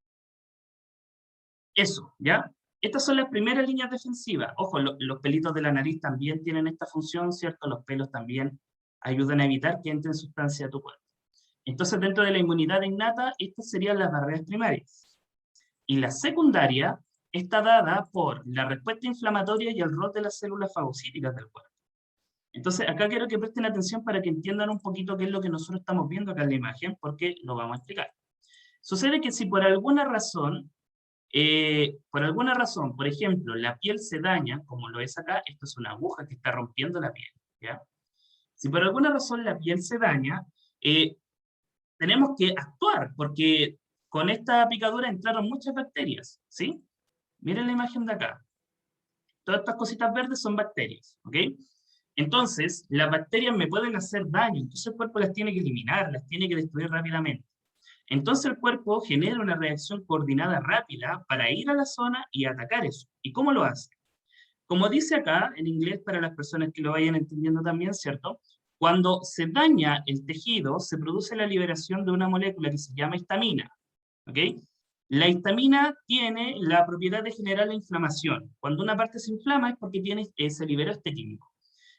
[SPEAKER 1] Eso, ¿ya? Estas son las primeras líneas defensivas. Ojo, los pelitos de la nariz también tienen esta función, ¿cierto? Los pelos también ayudan a evitar que entren sustancias a tu cuerpo. Entonces, dentro de la inmunidad innata, estas serían las barreras primarias. Y la secundaria está dada por la respuesta inflamatoria y el rol de las células fagocíticas del cuerpo. Entonces, acá quiero que presten atención para que entiendan un poquito qué es lo que nosotros estamos viendo acá en la imagen, porque lo vamos a explicar. Sucede que si por alguna razón, por ejemplo, la piel se daña, como lo es acá, esto es una aguja que está rompiendo la piel, ¿ya? Si por alguna razón la piel se daña, tenemos que actuar, porque con esta picadura entraron muchas bacterias, ¿sí? Miren la imagen de acá. Todas estas cositas verdes son bacterias, ¿ok? Entonces, las bacterias me pueden hacer daño, entonces el cuerpo las tiene que eliminar, las tiene que destruir rápidamente. Entonces el cuerpo genera una reacción coordinada rápida para ir a la zona y atacar eso. ¿Y cómo lo hace? Como dice acá, en inglés, para las personas que lo vayan entendiendo también, ¿cierto? Cuando se daña el tejido, se produce la liberación de una molécula que se llama histamina, ¿ok? La histamina tiene la propiedad de generar la inflamación. Cuando una parte se inflama es porque se liberó este químico.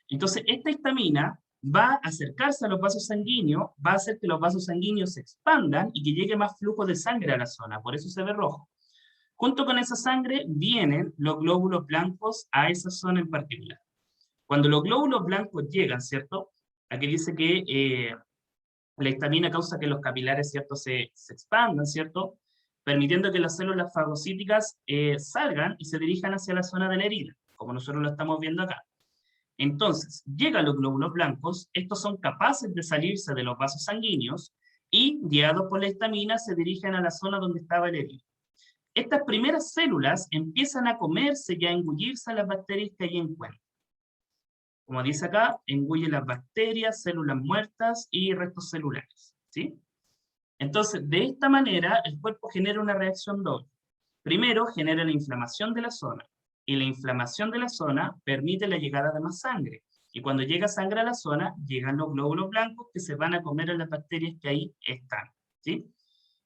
[SPEAKER 1] Entonces, esta histamina va a acercarse a los vasos sanguíneos, va a hacer que los vasos sanguíneos se expandan y que llegue más flujo de sangre a la zona, por eso se ve rojo. Junto con esa sangre vienen los glóbulos blancos a esa zona en particular. Cuando los glóbulos blancos llegan, ¿cierto? Aquí dice que la histamina causa que los capilares, ¿cierto?, se expandan, ¿cierto?, permitiendo que las células fagocíticas salgan y se dirijan hacia la zona de la herida, como nosotros lo estamos viendo acá. Entonces, llegan los glóbulos blancos, estos son capaces de salirse de los vasos sanguíneos y, guiados por la histamina, se dirigen a la zona donde estaba el herido. Estas primeras células empiezan a comerse y a engullirse a las bacterias que allí encuentran. Como dice acá, engulle las bacterias, células muertas y restos celulares, ¿sí? Entonces, de esta manera, el cuerpo genera una reacción doble. Primero, genera la inflamación de la zona, y la inflamación de la zona permite la llegada de más sangre. Y cuando llega sangre a la zona, llegan los glóbulos blancos que se van a comer a las bacterias que ahí están, ¿sí?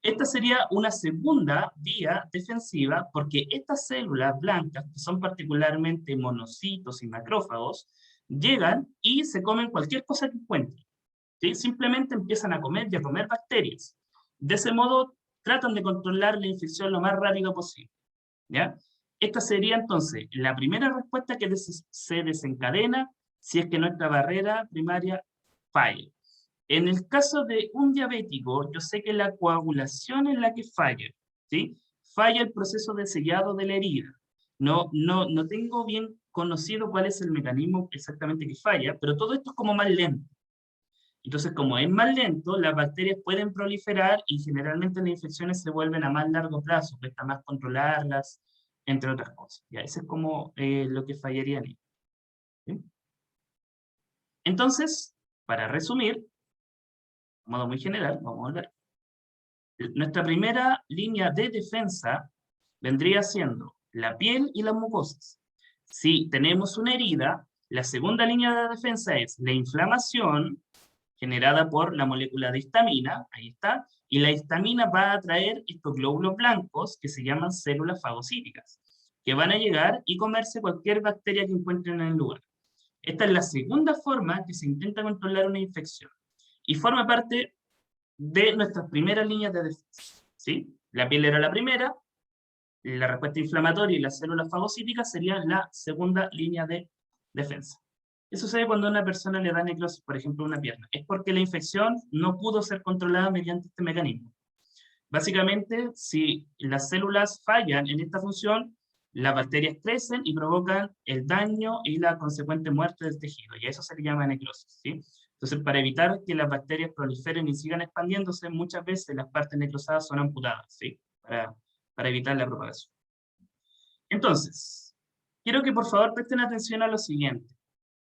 [SPEAKER 1] Esta sería una segunda vía defensiva, porque estas células blancas, que son particularmente monocitos y macrófagos, llegan y se comen cualquier cosa que encuentren, ¿sí? Simplemente empiezan a comer y a comer bacterias. De ese modo, tratan de controlar la infección lo más rápido posible, ¿ya? Esta sería entonces la primera respuesta que se desencadena si es que nuestra barrera primaria falla. En el caso de un diabético, yo sé que la coagulación es la que falla, ¿sí? Falla el proceso de sellado de la herida. No tengo bien conocido cuál es el mecanismo exactamente que falla, pero todo esto es como más lento. Entonces, como es más lento, las bacterias pueden proliferar y generalmente las infecciones se vuelven a más largo plazo, cuesta más controlarlas, entre otras cosas. ¿Ya? Eso es como lo que fallaría en ello. ¿Sí? Entonces, para resumir, de modo muy general, vamos a volver. Nuestra primera línea de defensa vendría siendo la piel y las mucosas. Si tenemos una herida, la segunda línea de defensa es la inflamación generada por la molécula de histamina, ahí está, y la histamina va a atraer estos glóbulos blancos que se llaman células fagocíticas, que van a llegar y comerse cualquier bacteria que encuentren en el lugar. Esta es la segunda forma que se intenta controlar una infección, y forma parte de nuestras primeras líneas de defensa, ¿sí? La piel era la primera, la respuesta inflamatoria y las células fagocíticas serían la segunda línea de defensa. ¿Qué sucede cuando a una persona le da necrosis, por ejemplo, una pierna? Es porque la infección no pudo ser controlada mediante este mecanismo. Básicamente, si las células fallan en esta función, las bacterias crecen y provocan el daño y la consecuente muerte del tejido, y a eso se le llama necrosis, ¿sí? Entonces, para evitar que las bacterias proliferen y sigan expandiéndose, muchas veces las partes necrosadas son amputadas, ¿sí? Para evitar la propagación. Entonces, quiero que por favor presten atención a lo siguiente.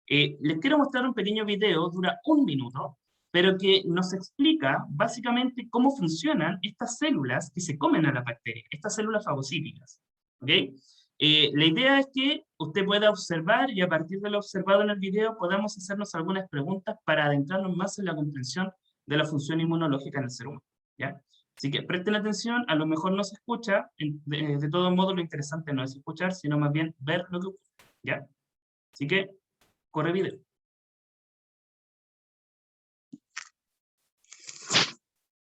[SPEAKER 1] Les quiero mostrar un pequeño video, dura 1 minuto, pero que nos explica básicamente cómo funcionan estas células que se comen a las bacterias, estas células fagocíticas, ¿ok? La idea es que usted pueda observar y a partir de lo observado en el video podamos hacernos algunas preguntas para adentrarnos más en la comprensión de la función inmunológica en el ser humano, ¿ya? Así que presten atención, a lo mejor no se escucha, de todo modo lo interesante no es escuchar, sino más bien ver lo que ocurre, ¿ya? Así que, corre video.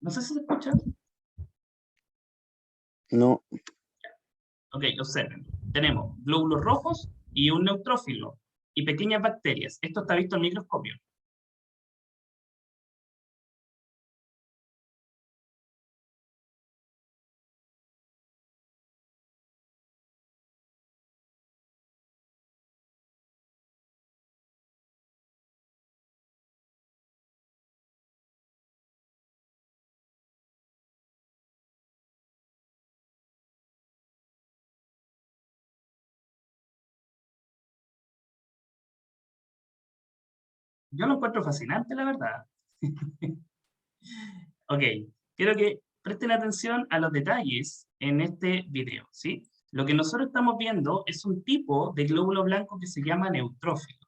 [SPEAKER 1] No sé si se escucha.
[SPEAKER 2] No.
[SPEAKER 1] Ok, observen. Tenemos glóbulos rojos y un neutrófilo y pequeñas bacterias. Esto está visto en microscopio. Yo lo encuentro fascinante, la verdad. Ok, quiero que presten atención a los detalles en este video, ¿sí? Lo que nosotros estamos viendo es un tipo de glóbulo blanco que se llama neutrófilo,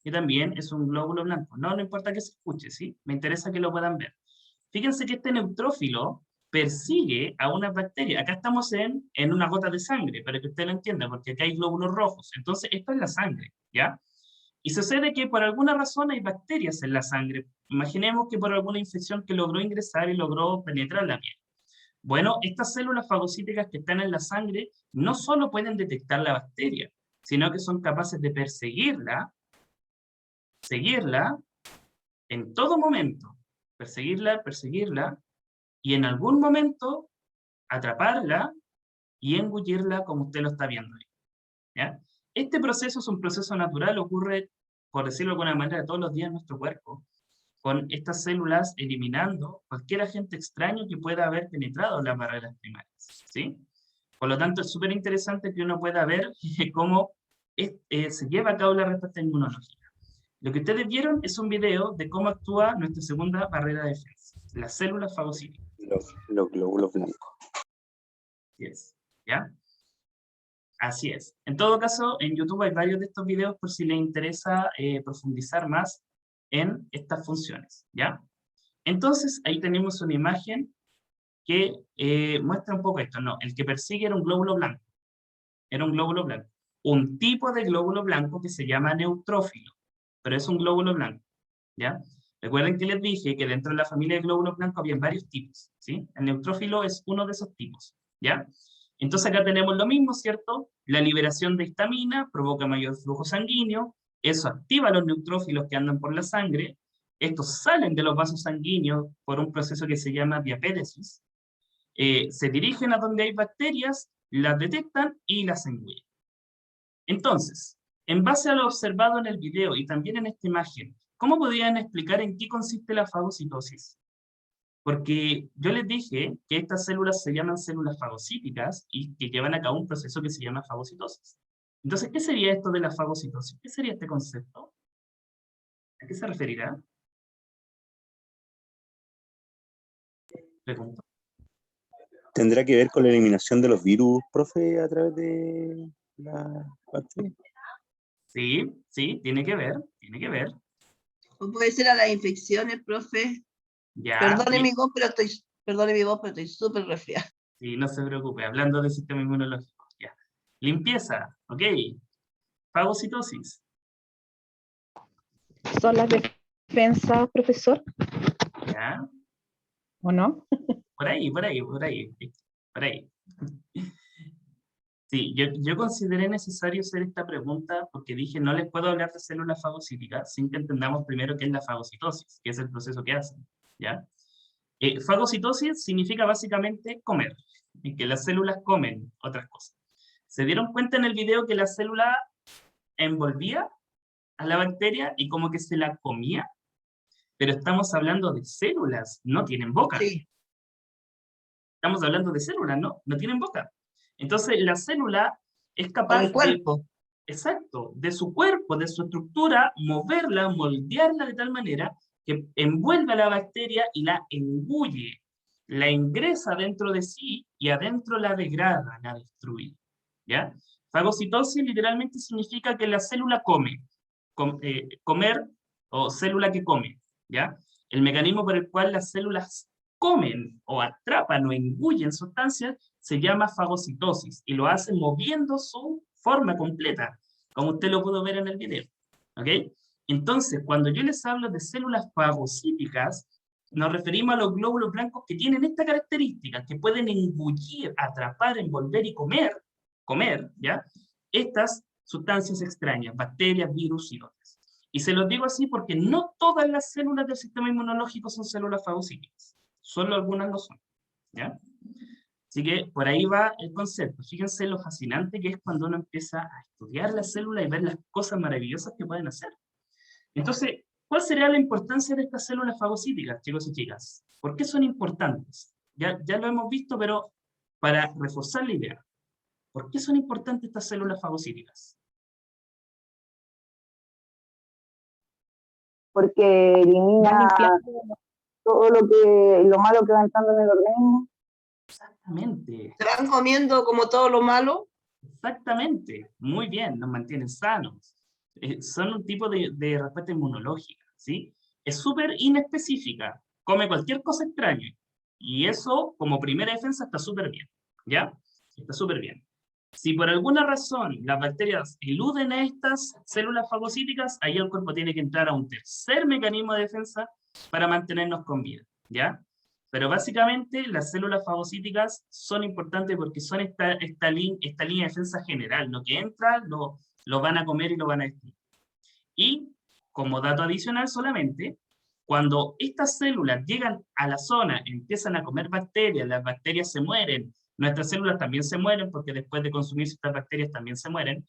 [SPEAKER 1] que también es un glóbulo blanco. No importa que se escuche, ¿sí? Me interesa que lo puedan ver. Fíjense que este neutrófilo persigue a una bacteria. Acá estamos en una gota de sangre, para que usted lo entienda, porque acá hay glóbulos rojos. Entonces, esto es la sangre, ¿ya? Y sucede que por alguna razón hay bacterias en la sangre. Imaginemos que por alguna infección que logró ingresar y logró penetrar la piel. Bueno, estas células fagocíticas que están en la sangre no solo pueden detectar la bacteria, sino que son capaces de perseguirla, seguirla en todo momento, perseguirla, y en algún momento atraparla y engullirla como usted lo está viendo ahí, ¿ya? Este proceso es un proceso natural, ocurre, por decirlo de alguna manera, todos los días en nuestro cuerpo, con estas células eliminando cualquier agente extraño que pueda haber penetrado las barreras primarias, ¿sí? Por lo tanto, es súper interesante que uno pueda ver cómo se lleva a cabo la respuesta inmunológica. Lo que ustedes vieron es un video de cómo actúa nuestra segunda barrera de defensa, las células fagocíticas.
[SPEAKER 2] Los glóbulos blancos.
[SPEAKER 1] Así es, ¿ya? Así es. En todo caso, en YouTube hay varios de estos videos por si les interesa profundizar más en estas funciones, ¿ya? Entonces, ahí tenemos una imagen que muestra un poco esto. No, el que persigue era un glóbulo blanco. Era un glóbulo blanco. Un tipo de glóbulo blanco que se llama neutrófilo, pero es un glóbulo blanco, ¿ya? Recuerden que les dije que dentro de la familia de glóbulos blancos había varios tipos, ¿sí? El neutrófilo es uno de esos tipos, ¿ya? Entonces acá tenemos lo mismo, ¿cierto? La liberación de histamina provoca mayor flujo sanguíneo, eso activa a los neutrófilos que andan por la sangre, estos salen de los vasos sanguíneos por un proceso que se llama diapéresis, se dirigen a donde hay bacterias, las detectan y las engullen. Entonces, en base a lo observado en el video y también en esta imagen, ¿cómo podrían explicar en qué consiste la fagocitosis? Porque yo les dije que estas células se llaman células fagocíticas y que llevan a cabo un proceso que se llama fagocitosis. Entonces, ¿qué sería esto de la fagocitosis? ¿Qué sería este concepto? ¿A qué se referirá? Pregunto.
[SPEAKER 2] ¿Tendrá que ver con la eliminación de los virus, profe, a través de la bacteria?
[SPEAKER 1] Sí, sí, tiene que ver, tiene que ver.
[SPEAKER 11] O puede ser a las infecciones, profe.
[SPEAKER 1] Ya.
[SPEAKER 11] Perdone mi voz, pero estoy súper resfriada.
[SPEAKER 1] Sí, no se preocupe, hablando del sistema inmunológico. Ya. Limpieza, ok. Fagocitosis.
[SPEAKER 10] ¿Son las defensas, profesor?
[SPEAKER 1] Ya.
[SPEAKER 10] ¿O no?
[SPEAKER 1] Por ahí. Sí, yo consideré necesario hacer esta pregunta porque dije, no les puedo hablar de células fagocíticas sin que entendamos primero qué es la fagocitosis, que es el proceso que hacen, ¿ya? Fagocitosis significa básicamente comer, en que las células comen otras cosas. ¿Se dieron cuenta en el video que la célula envolvía a la bacteria y como que se la comía? Pero estamos hablando de células, no tienen boca.
[SPEAKER 11] Sí.
[SPEAKER 1] Estamos hablando de células, ¿no? No tienen boca. Entonces, la célula es capaz
[SPEAKER 11] el cuerpo.
[SPEAKER 1] Exacto, de su cuerpo, de su estructura, moverla, moldearla de tal manera que envuelve a la bacteria y la engulle, la ingresa dentro de sí y adentro la degrada, la destruye, ¿ya? Fagocitosis literalmente significa que la célula come, comer o célula que come, ¿ya? El mecanismo por el cual las células comen o atrapan o engullen sustancias se llama fagocitosis y lo hacen moviendo su forma completa, como usted lo pudo ver en el video, ¿ok? Entonces, cuando yo les hablo de células fagocíticas, nos referimos a los glóbulos blancos que tienen esta característica, que pueden engullir, atrapar, envolver y comer comer, ¿ya? Estas sustancias extrañas, bacterias, virus y otras. Y se los digo así porque no todas las células del sistema inmunológico son células fagocíticas, solo algunas lo son, ¿ya? Así que por ahí va el concepto. Fíjense lo fascinante que es cuando uno empieza a estudiar la célula y ver las cosas maravillosas que pueden hacer. Entonces, ¿cuál sería la importancia de estas células fagocíticas, chicos y chicas? ¿Por qué son importantes? Ya lo hemos visto, pero para reforzar la idea. ¿Por qué son importantes estas células fagocíticas?
[SPEAKER 10] Porque elimina todo lo malo que va entrando en el organismo.
[SPEAKER 1] Exactamente.
[SPEAKER 11] ¿Se van comiendo como todo lo malo?
[SPEAKER 1] Exactamente. Muy bien, nos mantienen sanos. Son un tipo de respuesta inmunológica, ¿sí? Es súper inespecífica. Come cualquier cosa extraña. Y eso, como primera defensa, está súper bien, ¿ya? Está súper bien. Si por alguna razón las bacterias eluden a estas células fagocíticas, ahí el cuerpo tiene que entrar a un tercer mecanismo de defensa para mantenernos con vida, ¿ya? Pero básicamente las células fagocíticas son importantes porque son esta línea de defensa general. Lo que entra, lo van a comer y lo van a destruir. Y, como dato adicional solamente, cuando estas células llegan a la zona, empiezan a comer bacterias, las bacterias se mueren, nuestras células también se mueren, porque después de consumir estas bacterias también se mueren,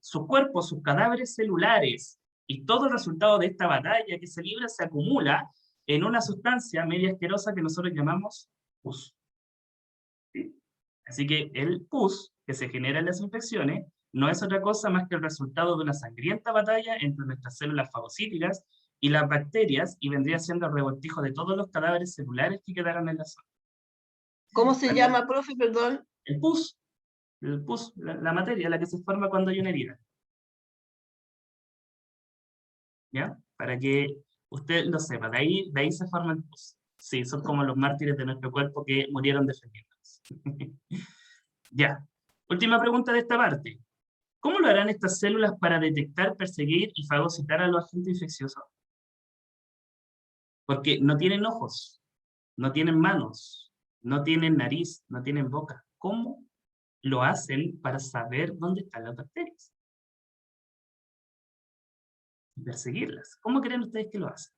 [SPEAKER 1] sus cuerpos, sus cadáveres celulares, y todo el resultado de esta batalla que se libra se acumula en una sustancia media asquerosa que nosotros llamamos pus. ¿Sí? Así que el pus, que se genera en las infecciones, no es otra cosa más que el resultado de una sangrienta batalla entre nuestras células fagocíticas y las bacterias, y vendría siendo el revoltijo de todos los cadáveres celulares que quedaron en la zona.
[SPEAKER 11] ¿Cómo se llama, profe? Perdón.
[SPEAKER 1] El pus, la materia, la que se forma cuando hay una herida. ¿Ya? Para que usted lo sepa, de ahí se forma el pus. Sí, son como los mártires de nuestro cuerpo que murieron defendiéndonos. Ya, última pregunta de esta parte. ¿Cómo lo harán estas células para detectar, perseguir y fagocitar a los agentes infecciosos? Porque no tienen ojos, no tienen manos, no tienen nariz, no tienen boca. ¿Cómo lo hacen para saber dónde están las bacterias? Y perseguirlas. ¿Cómo creen ustedes que lo hacen?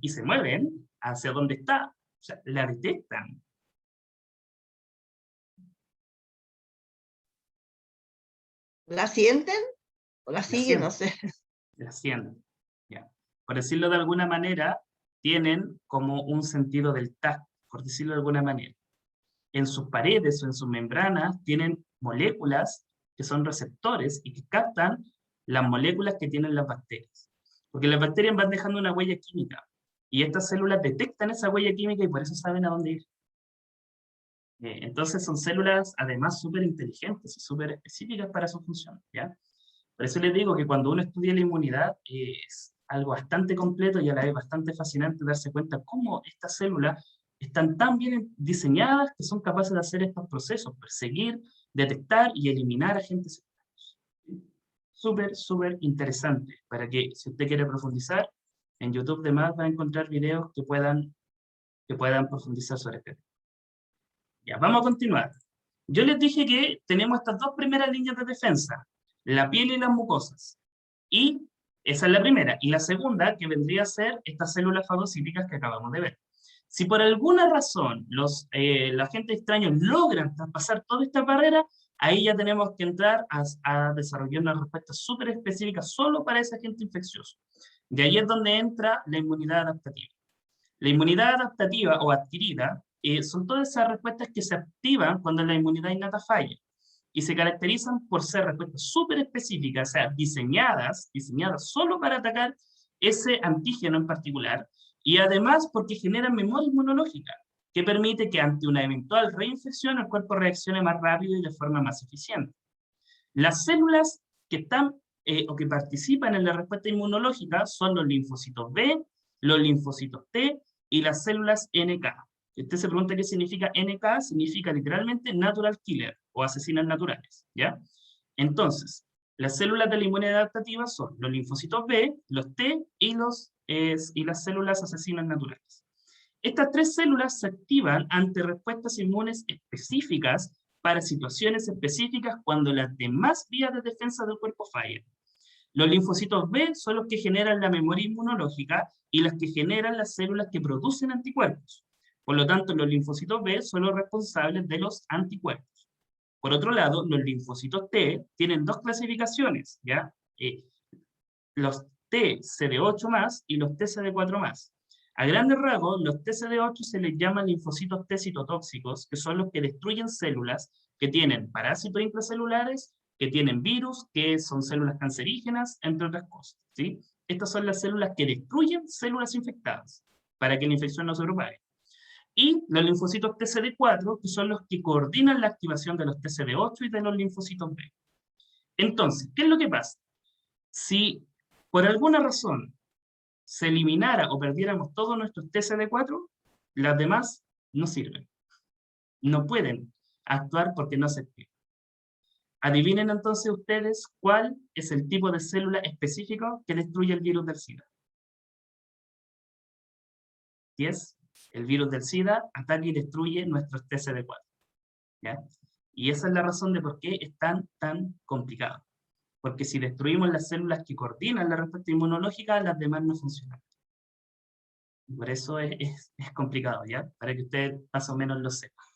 [SPEAKER 1] Y se mueven hacia donde está. O sea, la detectan.
[SPEAKER 11] ¿La sienten? ¿O la siguen? No sé.
[SPEAKER 1] La sienten. Ya. Por decirlo de alguna manera, tienen como un sentido del tacto, por decirlo de alguna manera. En sus paredes o en sus membranas tienen moléculas que son receptores y que captan las moléculas que tienen las bacterias. Porque las bacterias van dejando una huella química. Y estas células detectan esa huella química y por eso saben a dónde ir. Entonces son células además súper inteligentes y súper específicas para su función, ¿ya? Por eso les digo que cuando uno estudia la inmunidad es algo bastante completo y a la vez bastante fascinante darse cuenta cómo estas células están tan bien diseñadas que son capaces de hacer estos procesos, perseguir, detectar y eliminar agentes extraños. Súper, súper interesante, para que si usted quiere profundizar, en YouTube de más va a encontrar videos que puedan profundizar sobre este tema. Ya, vamos a continuar. Yo les dije que tenemos estas dos primeras líneas de defensa, la piel y las mucosas. Y esa es la primera. Y la segunda, que vendría a ser estas células fagocíticas que acabamos de ver. Si por alguna razón los agentes extraños logran traspasar toda esta barrera, ahí ya tenemos que entrar a desarrollar una respuesta súper específica solo para ese agente infeccioso. De ahí es donde entra la inmunidad adaptativa. La inmunidad adaptativa o adquirida son todas esas respuestas que se activan cuando la inmunidad innata falla y se caracterizan por ser respuestas súper específicas, o sea, diseñadas solo para atacar ese antígeno en particular, y además porque generan memoria inmunológica, que permite que ante una eventual reinfección el cuerpo reaccione más rápido y de forma más eficiente. Las células que están o que participan en la respuesta inmunológica son los linfocitos B, los linfocitos T y las células NK. Si usted se pregunta qué significa NK, significa literalmente natural killer o asesinas naturales, ¿ya? Entonces, las células de la inmunidad adaptativa son los linfocitos B, los T y las células asesinas naturales. Estas 3 células se activan ante respuestas inmunes específicas para situaciones específicas cuando las demás vías de defensa del cuerpo fallan. Los linfocitos B son los que generan la memoria inmunológica y las que generan las células que producen anticuerpos. Por lo tanto, los linfocitos B son los responsables de los anticuerpos. Por otro lado, los linfocitos T tienen 2 clasificaciones, ¿ya? Los TCD8+ y los TCD4+. A grandes rasgos, los TCD8 se les llama linfocitos T citotóxicos, que son los que destruyen células que tienen parásitos intracelulares, que tienen virus, que son células cancerígenas, entre otras cosas, ¿sí? Estas son las células que destruyen células infectadas, para que la infección no se propague. Y los linfocitos TCD4, que son los que coordinan la activación de los TCD8 y de los linfocitos B. Entonces, ¿qué es lo que pasa? Si por alguna razón se eliminara o perdiéramos todos nuestros TCD4, las demás no sirven. No pueden actuar porque no se activan. Adivinen entonces ustedes cuál es el tipo de célula específico que destruye el virus del SIDA. Y es el virus del SIDA ataca y destruye nuestros TCD4. ¿Ya? Y esa es la razón de por qué es tan complicado. Porque si destruimos las células que coordinan la respuesta inmunológica, las demás no funcionan. Y por eso es complicado, ¿ya? Para que ustedes más o menos lo sepan.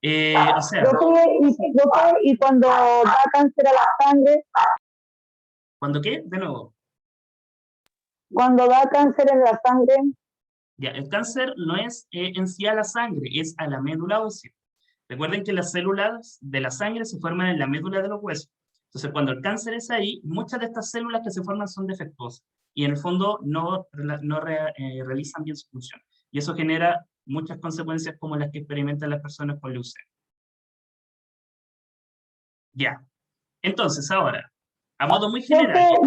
[SPEAKER 1] O sea,
[SPEAKER 10] ¿Y cuando da cáncer a la sangre?
[SPEAKER 1] ¿cuándo qué? De nuevo.
[SPEAKER 10] Cuando da cáncer en la sangre.
[SPEAKER 1] Ya, el cáncer no es en sí a la sangre, es a la médula ósea. Recuerden que las células de la sangre se forman en la médula de los huesos. Entonces, cuando el cáncer es ahí, muchas de estas células que se forman son defectuosas y en el fondo no realizan bien su función. Y eso genera muchas consecuencias como las que experimentan las personas con leucemia. Ya. Entonces, ahora, a modo muy general.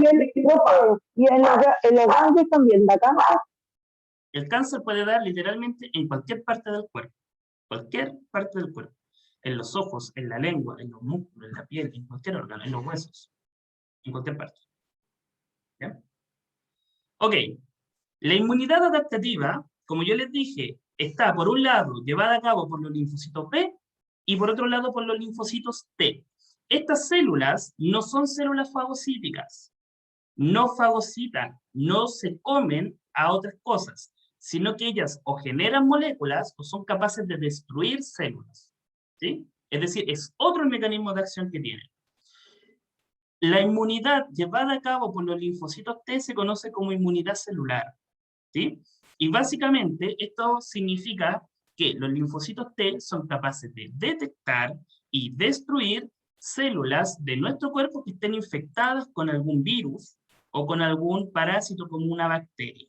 [SPEAKER 10] ¿Y en los ganglios también da cáncer?
[SPEAKER 1] El cáncer puede dar literalmente en cualquier parte del cuerpo. Cualquier parte del cuerpo. En los ojos, en la lengua, en los músculos, en la piel, en cualquier órgano, en los huesos. En cualquier parte. ¿Ya? Ok. La inmunidad adaptativa, como yo les dije, está por un lado llevada a cabo por los linfocitos B y por otro lado por los linfocitos T. Estas células no son células fagocíticas. No fagocitan, no se comen a otras cosas, sino que ellas o generan moléculas o son capaces de destruir células. ¿Sí? Es decir, es otro mecanismo de acción que tienen. La inmunidad llevada a cabo por los linfocitos T se conoce como inmunidad celular. ¿Sí? Y básicamente esto significa que los linfocitos T son capaces de detectar y destruir células de nuestro cuerpo que estén infectadas con algún virus o con algún parásito como una bacteria.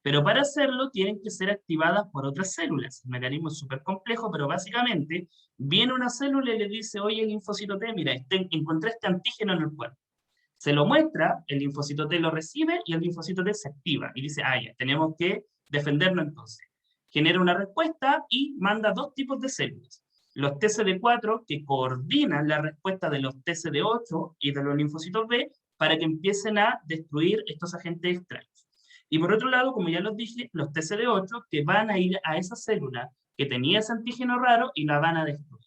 [SPEAKER 1] Pero para hacerlo tienen que ser activadas por otras células. El mecanismo es súper complejo, pero básicamente viene una célula y le dice, oye, linfocito T, mira, encontré este antígeno en el cuerpo. Se lo muestra, el linfocito T lo recibe y el linfocito T se activa. Y dice, ya, tenemos que defendernos entonces. Genera una respuesta y manda 2 tipos de células. Los TCD4 que coordinan la respuesta de los TCD8 y de los linfocitos B para que empiecen a destruir estos agentes extraños. Y por otro lado, como ya los dije, los TCD8 que van a ir a esa célula que tenía ese antígeno raro y la van a destruir.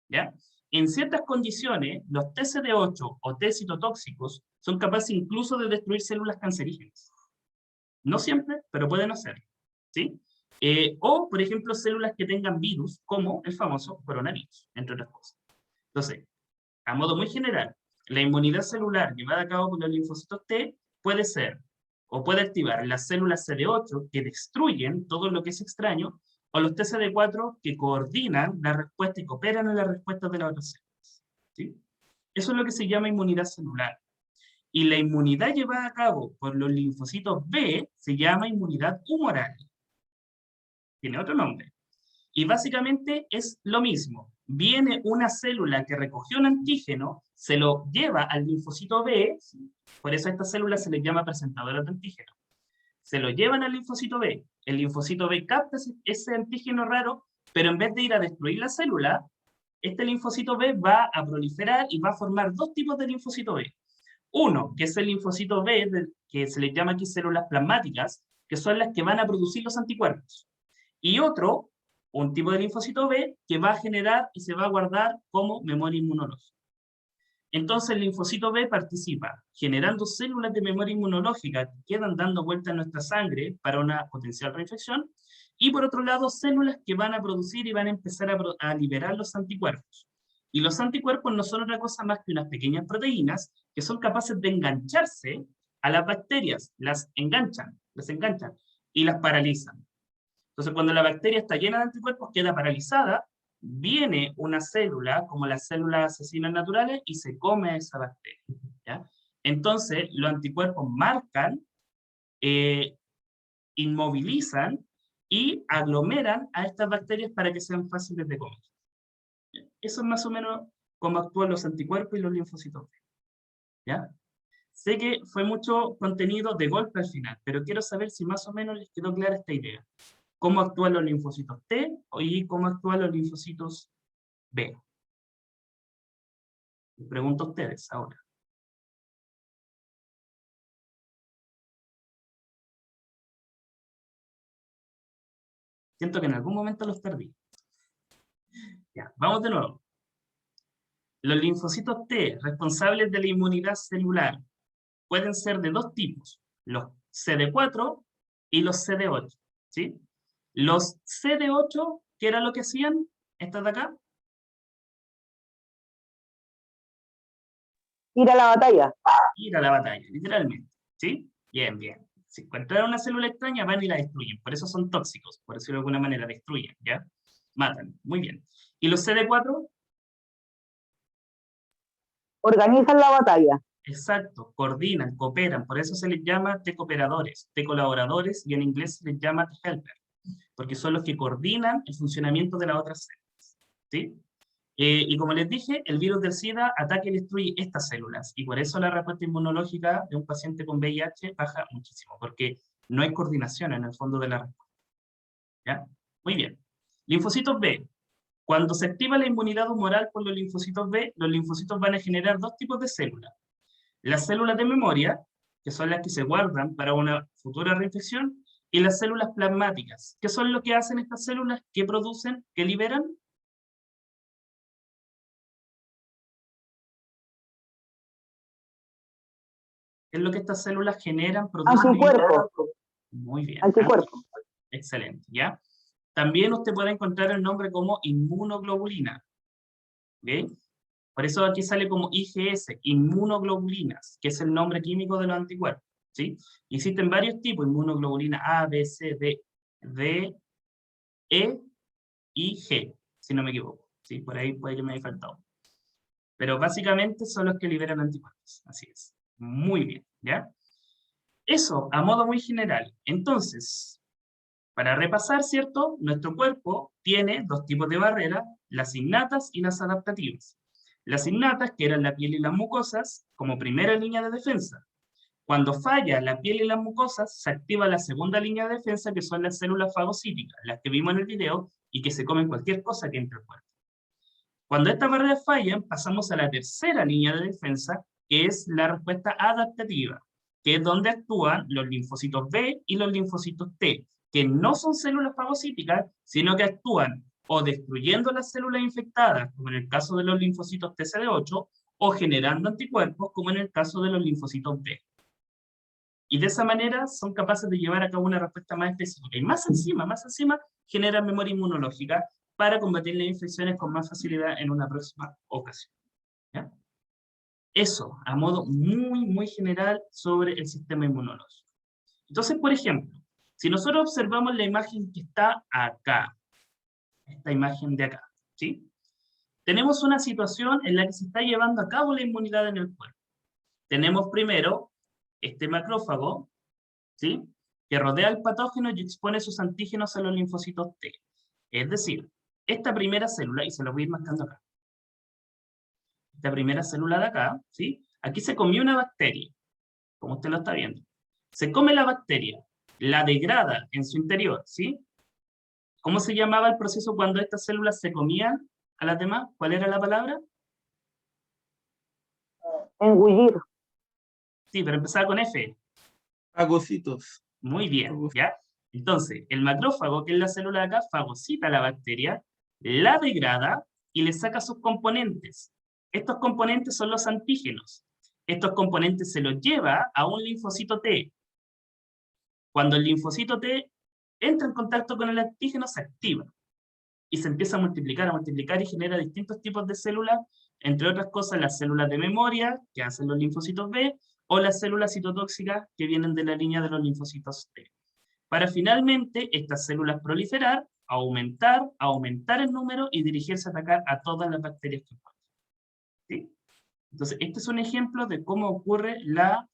[SPEAKER 1] ¿Ya? En ciertas condiciones, los TCD8 o T citotóxicos son capaces incluso de destruir células cancerígenas. No siempre, pero pueden hacerlo. ¿Sí? O, por ejemplo, células que tengan virus, como el famoso coronavirus, entre otras cosas. Entonces, a modo muy general, la inmunidad celular llevada a cabo por los linfocitos T puede ser, o puede activar las células CD8 que destruyen todo lo que es extraño, o los TCD4 que coordinan la respuesta y cooperan en la respuesta de las otras células. ¿Sí? Eso es lo que se llama inmunidad celular. Y la inmunidad llevada a cabo por los linfocitos B se llama inmunidad humoral. Tiene otro nombre. Y básicamente es lo mismo. Viene una célula que recogió un antígeno, se lo lleva al linfocito B, por eso a esta célula se les llama presentadora de antígeno. Se lo llevan al linfocito B, el linfocito B capta ese antígeno raro, pero en vez de ir a destruir la célula, este linfocito B va a proliferar y va a formar 2 tipos de linfocito B. Uno, que es el linfocito B, que se le llama aquí células plasmáticas, que son las que van a producir los anticuerpos. Y otro, un tipo de linfocito B, que va a generar y se va a guardar como memoria inmunológica. Entonces el linfocito B participa generando células de memoria inmunológica que quedan dando vuelta en nuestra sangre para una potencial reinfección, y por otro lado células que van a producir y van a empezar a liberar los anticuerpos. Y los anticuerpos no son otra cosa más que unas pequeñas proteínas que son capaces de engancharse a las bacterias, las enganchan y las paralizan. Entonces cuando la bacteria está llena de anticuerpos queda paralizada, viene una célula, como las células asesinas naturales, y se come a esa bacteria, ¿ya? Entonces, los anticuerpos marcan, inmovilizan y aglomeran a estas bacterias para que sean fáciles de comer. Eso es más o menos cómo actúan los anticuerpos y los linfocitos B, ¿ya? Sé que fue mucho contenido de golpe al final, pero quiero saber si más o menos les quedó clara esta idea. Cómo actúan los linfocitos T y cómo actúan los linfocitos B. Les pregunto a ustedes ahora. Siento que en algún momento los perdí. Ya, vamos de nuevo. Los linfocitos T, responsables de la inmunidad celular, pueden ser de dos tipos, los CD4 y los CD8, ¿sí? Los CD8, ¿qué era lo que hacían? ¿Estas de acá?
[SPEAKER 6] Ir a la batalla.
[SPEAKER 1] Ir a la batalla, literalmente, ¿sí? Bien, bien. Si encuentran una célula extraña, van y la destruyen. Por eso son tóxicos, por decirlo de alguna manera, destruyen, ¿ya? Matan, muy bien. ¿Y los CD4?
[SPEAKER 6] Organizan la batalla.
[SPEAKER 1] Exacto, coordinan, cooperan, por eso se les llama T-cooperadores, T-colaboradores, y en inglés se les llama T-helper, porque son los que coordinan el funcionamiento de las otras células, ¿sí? Y como les dije, el virus del SIDA ataca y destruye estas células, y por eso la respuesta inmunológica de un paciente con VIH baja muchísimo, porque no hay coordinación en el fondo de la respuesta, ¿ya? Muy bien. Linfocitos B. Cuando se activa la inmunidad humoral por los linfocitos B, los linfocitos van a generar dos tipos de células. Las células de memoria, que son las que se guardan para una futura reinfección, y las células plasmáticas, que son lo que hacen estas células, que producen, que liberan. Es lo que estas células generan, producen.
[SPEAKER 6] Anticuerpo.
[SPEAKER 1] Muy bien.
[SPEAKER 6] Anticuerpo.
[SPEAKER 1] Excelente, ¿ya? También usted puede encontrar el nombre como inmunoglobulina. ¿Ok? Por eso aquí sale como IgS, inmunoglobulinas, que es el nombre químico de los anticuerpos, ¿sí? Existen varios tipos, inmunoglobulina A, B, C, D, E y G, si no me equivoco, ¿sí? Por ahí puede que me haya faltado. Pero básicamente son los que liberan anticuerpos, así es. Muy bien, ¿ya? Eso, a modo muy general. Entonces, para repasar, ¿cierto? Nuestro cuerpo tiene dos tipos de barreras, las innatas y las adaptativas. Las innatas, que eran la piel y las mucosas, como primera línea de defensa. Cuando falla la piel y las mucosas, se activa la segunda línea de defensa, que son las células fagocíticas, las que vimos en el video, y que se comen cualquier cosa que entre al cuerpo. Cuando estas barreras fallan, pasamos a la tercera línea de defensa, que es la respuesta adaptativa, que es donde actúan los linfocitos B y los linfocitos T, que no son células fagocíticas, sino que actúan o destruyendo las células infectadas, como en el caso de los linfocitos TCD8, o generando anticuerpos, como en el caso de los linfocitos B. Y de esa manera son capaces de llevar a cabo una respuesta más específica. Y más encima, generan memoria inmunológica para combatir las infecciones con más facilidad en una próxima ocasión. ¿Ya? Eso, a modo muy general sobre el sistema inmunológico. Entonces, por ejemplo, si nosotros observamos la imagen que está acá, esta imagen de acá, ¿sí? Tenemos una situación en la que se está llevando a cabo la inmunidad en el cuerpo. Tenemos primero este macrófago, ¿sí? Que rodea al patógeno y expone sus antígenos a los linfocitos T. Es decir, esta primera célula, y se lo voy a ir marcando acá, esta primera célula de acá, ¿sí? Aquí se comió una bacteria, como usted lo está viendo. Se come la bacteria, la degrada en su interior, ¿sí? ¿Cómo se llamaba el proceso cuando estas células se comían a las demás? ¿Cuál era la palabra?
[SPEAKER 6] Engullir.
[SPEAKER 1] Sí, pero empezaba con F.
[SPEAKER 12] Fagocitos.
[SPEAKER 1] Muy bien, ¿ya? Entonces, el macrófago, que es la célula de acá, fagocita a la bacteria, la degrada y le saca sus componentes. Estos componentes son los antígenos. Estos componentes se los lleva a un linfocito T. Cuando el linfocito T entra en contacto con el antígeno, se activa. Y se empieza a multiplicar y genera distintos tipos de células, entre otras cosas las células de memoria, que hacen los linfocitos B, o las células citotóxicas que vienen de la línea de los linfocitos T. Para finalmente estas células proliferar, aumentar en número y dirigirse a atacar a todas las bacterias que encuentran. ¿Sí? Entonces, este es un ejemplo de cómo ocurre la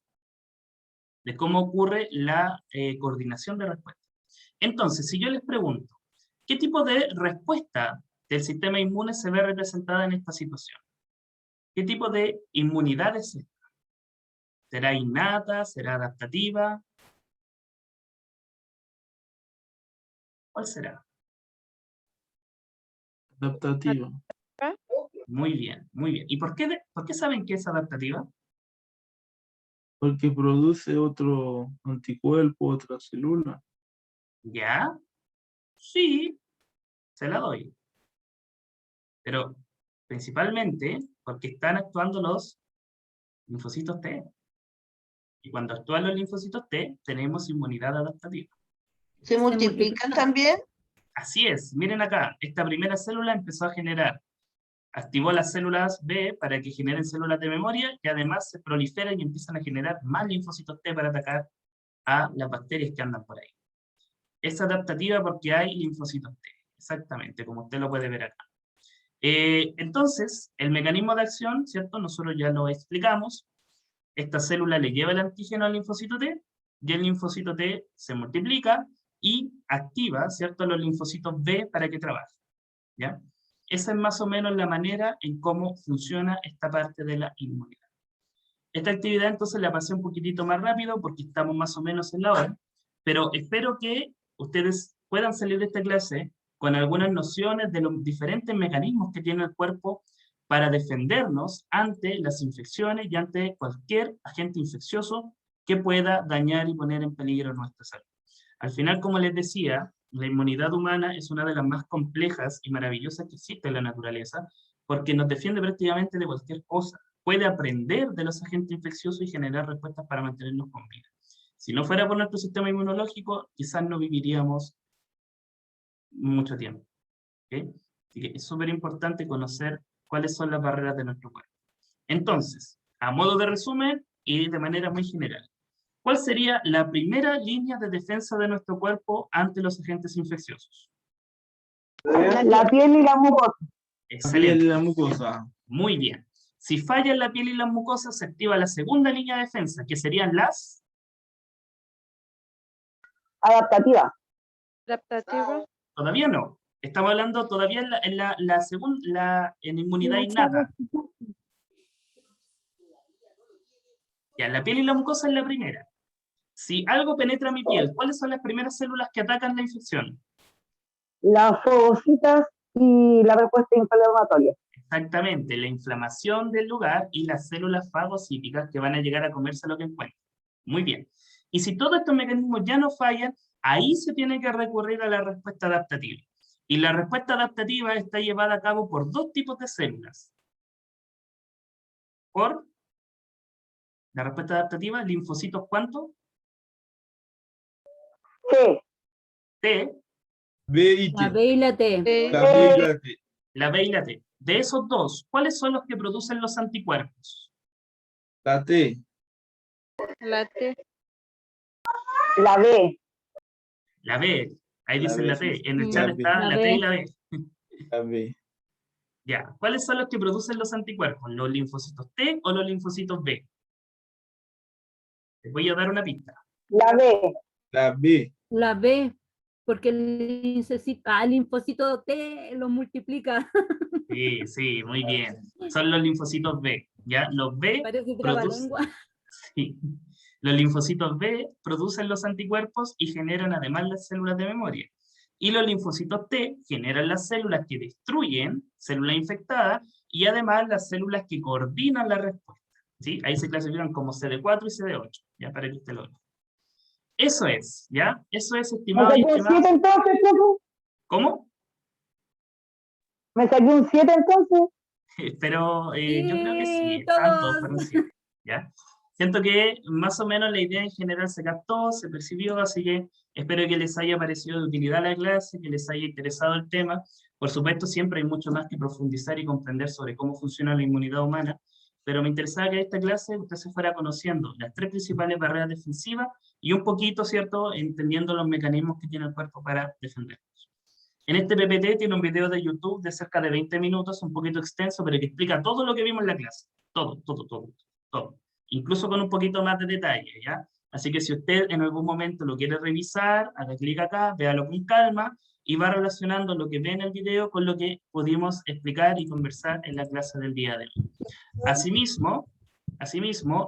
[SPEAKER 1] coordinación de respuesta. Entonces, si yo les pregunto, ¿qué tipo de respuesta del sistema inmune se ve representada en esta situación? ¿Qué tipo de inmunidad es esta? ¿Será innata? ¿Será adaptativa? ¿Cuál será?
[SPEAKER 12] Adaptativa.
[SPEAKER 1] Muy bien, muy bien. ¿Y por qué saben que es adaptativa?
[SPEAKER 12] Porque produce otro anticuerpo, otra célula.
[SPEAKER 1] ¿Ya? Sí, se la doy. Pero principalmente porque están actuando los linfocitos T. Y cuando actúan los linfocitos T, tenemos inmunidad adaptativa.
[SPEAKER 11] ¿Se multiplican también?
[SPEAKER 1] Así es. Miren acá, esta primera célula empezó a generar, activó las células B para que generen células de memoria y además se proliferan y empiezan a generar más linfocitos T para atacar a las bacterias que andan por ahí. Es adaptativa porque hay linfocitos T, exactamente, como usted lo puede ver acá. Entonces, el mecanismo de acción, ¿cierto? Nosotros ya lo explicamos. Esta célula le lleva el antígeno al linfocito T, y el linfocito T se multiplica y activa, ¿cierto?, los linfocitos B para que trabajen, ¿ya? Esa es más o menos la manera en cómo funciona esta parte de la inmunidad. Esta actividad entonces la pasé un poquitito más rápido porque estamos más o menos en la hora, pero espero que ustedes puedan salir de esta clase con algunas nociones de los diferentes mecanismos que tiene el cuerpo para defendernos ante las infecciones y ante cualquier agente infeccioso que pueda dañar y poner en peligro nuestra salud. Al final, como les decía, la inmunidad humana es una de las más complejas y maravillosas que existe en la naturaleza, porque nos defiende prácticamente de cualquier cosa. Puede aprender de los agentes infecciosos y generar respuestas para mantenernos con vida. Si no fuera por nuestro sistema inmunológico, quizás no viviríamos mucho tiempo. ¿Okay? Así que es súper importante conocer cuáles son las barreras de nuestro cuerpo. Entonces, a modo de resumen y de manera muy general, ¿cuál sería la primera línea de defensa de nuestro cuerpo ante los agentes infecciosos?
[SPEAKER 6] La piel y la mucosa.
[SPEAKER 1] Excelente.
[SPEAKER 12] La piel y la mucosa.
[SPEAKER 1] Muy bien. Si fallan la piel y las mucosas, se activa la segunda línea de defensa, que serían las...
[SPEAKER 6] Adaptativa.
[SPEAKER 8] Adaptativa.
[SPEAKER 1] Todavía no. Estamos hablando todavía en inmunidad innata. Ya, la piel y la mucosa es la primera. Si algo penetra mi piel, ¿cuáles son las primeras células que atacan la infección?
[SPEAKER 6] Las fagocitas y la respuesta inflamatoria.
[SPEAKER 1] Exactamente, la inflamación del lugar y las células fagocíticas que van a llegar a comerse lo que encuentren. Muy bien. Y si todos estos mecanismos ya no fallan, ahí se tiene que recurrir a la respuesta adaptativa. Y la respuesta adaptativa está llevada a cabo por dos tipos de células. Por la respuesta adaptativa, linfocitos, ¿cuántos?
[SPEAKER 6] T.
[SPEAKER 1] T.
[SPEAKER 12] B y
[SPEAKER 9] La
[SPEAKER 12] T.
[SPEAKER 9] B y la T.
[SPEAKER 12] La B y la T.
[SPEAKER 1] La B y la T. De esos dos, ¿cuáles son los que producen los anticuerpos?
[SPEAKER 12] La T.
[SPEAKER 8] La T.
[SPEAKER 6] La B.
[SPEAKER 1] La B. Ahí
[SPEAKER 12] La
[SPEAKER 1] dicen
[SPEAKER 12] B,
[SPEAKER 1] la T.
[SPEAKER 12] sí.
[SPEAKER 1] En el
[SPEAKER 12] La
[SPEAKER 1] chat
[SPEAKER 12] B.
[SPEAKER 1] está
[SPEAKER 9] La
[SPEAKER 1] la
[SPEAKER 9] B.
[SPEAKER 1] T y la B.
[SPEAKER 12] La B.
[SPEAKER 1] Ya. ¿Cuáles son los que producen los anticuerpos? ¿Los linfocitos T o los linfocitos B? Les voy a dar una pista.
[SPEAKER 6] La B.
[SPEAKER 12] La B.
[SPEAKER 9] La B, porque el linfocito T lo multiplica.
[SPEAKER 1] Sí, sí, muy bien. Son los linfocitos B. ¿Ya? Los B
[SPEAKER 9] Parece
[SPEAKER 1] producen...
[SPEAKER 9] trabalengua.
[SPEAKER 1] Sí. Los linfocitos B producen los anticuerpos y generan además las células de memoria. Y los linfocitos T generan las células que destruyen, células infectadas, y además las células que coordinan la respuesta. ¿Sí? Ahí se clasifican como CD4 y CD8, ya para que usted lo vea. Eso es, ¿ya? Eso es,
[SPEAKER 6] ¿Me
[SPEAKER 1] estimado y
[SPEAKER 6] saqué un
[SPEAKER 1] estimada.
[SPEAKER 6] 7 entonces, profe?
[SPEAKER 1] ¿Cómo?
[SPEAKER 6] ¿Me saqué un 7 entonces?
[SPEAKER 1] Pero yo creo que sí,
[SPEAKER 9] Sí,
[SPEAKER 1] están todos
[SPEAKER 9] todos.
[SPEAKER 1] fueron 7, ¿ya? Siento que más o menos la idea en general se captó, se percibió, así que espero que les haya parecido de utilidad la clase, que les haya interesado el tema. Por supuesto, siempre hay mucho más que profundizar y comprender sobre cómo funciona la inmunidad humana, pero me interesaba que en esta clase usted se fuera conociendo las 3 principales barreras defensivas y un poquito, ¿cierto?, entendiendo los mecanismos que tiene el cuerpo para defendernos. En este PPT tiene un video de YouTube de cerca de 20 minutos, un poquito extenso, pero que explica todo lo que vimos en la clase. Todo, todo, todo, todo. Incluso con un poquito más de detalle, ¿ya? Así que si usted en algún momento lo quiere revisar, haga clic acá, véalo con calma y va relacionando lo que ve en el video con lo que pudimos explicar y conversar en la clase del día de hoy. Asimismo,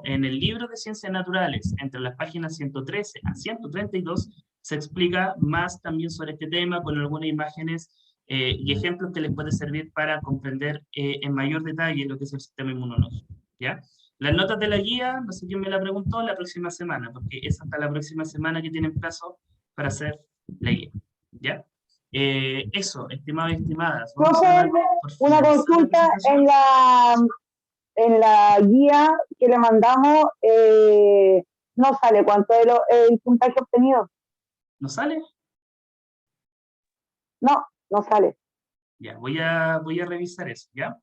[SPEAKER 1] en el libro de Ciencias Naturales, entre las páginas 113 a 132, se explica más también sobre este tema con algunas imágenes y ejemplos que les puede servir para comprender en mayor detalle lo que es el sistema inmunológico, ¿ya? Las notas de la guía, no sé quién me la preguntó, la próxima semana, porque es hasta la próxima semana que tienen plazo para hacer la guía, ¿ya? Eso, estimados y estimadas. Vamos a dar
[SPEAKER 6] Profe,
[SPEAKER 1] por
[SPEAKER 6] una
[SPEAKER 1] finalizada la
[SPEAKER 6] consulta
[SPEAKER 1] presentación.
[SPEAKER 6] en la guía que le mandamos, no sale cuánto es el puntaje obtenido.
[SPEAKER 1] ¿No sale?
[SPEAKER 6] No, no sale.
[SPEAKER 1] Ya, voy a revisar eso, ¿ya?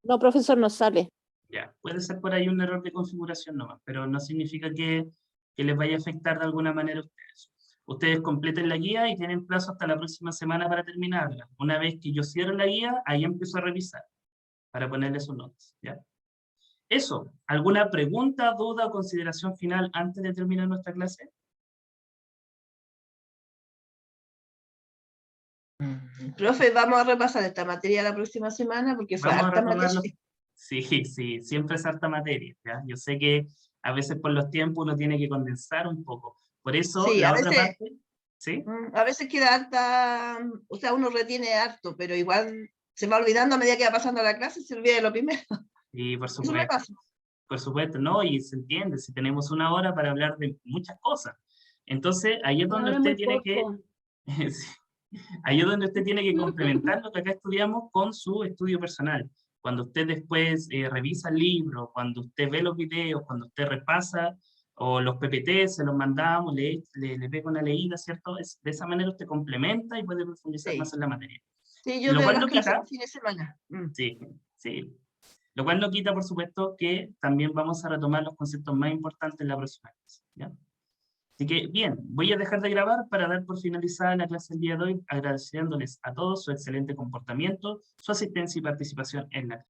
[SPEAKER 13] No, profesor, no sale.
[SPEAKER 1] Ya, puede ser por ahí un error de configuración nomás, pero no significa que les vaya a afectar de alguna manera a ustedes. Ustedes completen la guía y tienen plazo hasta la próxima semana para terminarla. Una vez que yo cierre la guía, ahí empiezo a revisar para ponerle sus notas, ¿ya? Eso, ¿alguna pregunta, duda o consideración final antes de terminar nuestra clase?
[SPEAKER 11] Profe, vamos a repasar esta materia la próxima semana porque fue
[SPEAKER 1] Vamos a
[SPEAKER 11] harta
[SPEAKER 1] retomarlo.
[SPEAKER 11] materia.
[SPEAKER 1] Sí, sí, siempre es harta materia, ¿ya? Yo sé que a veces por los tiempos uno tiene que condensar un poco. Por eso,
[SPEAKER 11] Sí,
[SPEAKER 1] la
[SPEAKER 11] a
[SPEAKER 1] otra
[SPEAKER 11] veces,
[SPEAKER 1] parte, ¿sí?
[SPEAKER 11] a veces queda harta, o sea, uno retiene harto, pero igual se va olvidando a medida que va pasando la clase, se olvida de lo primero.
[SPEAKER 1] Y por
[SPEAKER 11] Eso me
[SPEAKER 1] supuesto,
[SPEAKER 11] pasa.
[SPEAKER 1] por supuesto, ¿no? Y se entiende, si tenemos una hora para hablar de muchas cosas. Entonces, ahí es donde
[SPEAKER 9] Ahora
[SPEAKER 1] usted
[SPEAKER 9] muy
[SPEAKER 1] tiene que,
[SPEAKER 9] poco.
[SPEAKER 1] sí, ahí es donde usted tiene que complementar lo que acá estudiamos con su estudio personal. Cuando usted después revisa el libro, cuando usted ve los videos, cuando usted repasa, o los PPT, se los mandamos, le pega una leída, ¿cierto? De esa manera usted complementa y puede profundizar más en la materia.
[SPEAKER 11] Sí, yo
[SPEAKER 1] Lo
[SPEAKER 11] veo
[SPEAKER 1] cual
[SPEAKER 11] las
[SPEAKER 1] no
[SPEAKER 11] clases
[SPEAKER 1] quita,
[SPEAKER 11] el fin de semana.
[SPEAKER 1] sí, sí. Lo cual no quita, por supuesto, que también vamos a retomar los conceptos más importantes en la próxima clase, ¿ya? Así que, bien, voy a dejar de grabar para dar por finalizada la clase del día de hoy, agradeciéndoles a todos su excelente comportamiento, su asistencia y participación en la clase.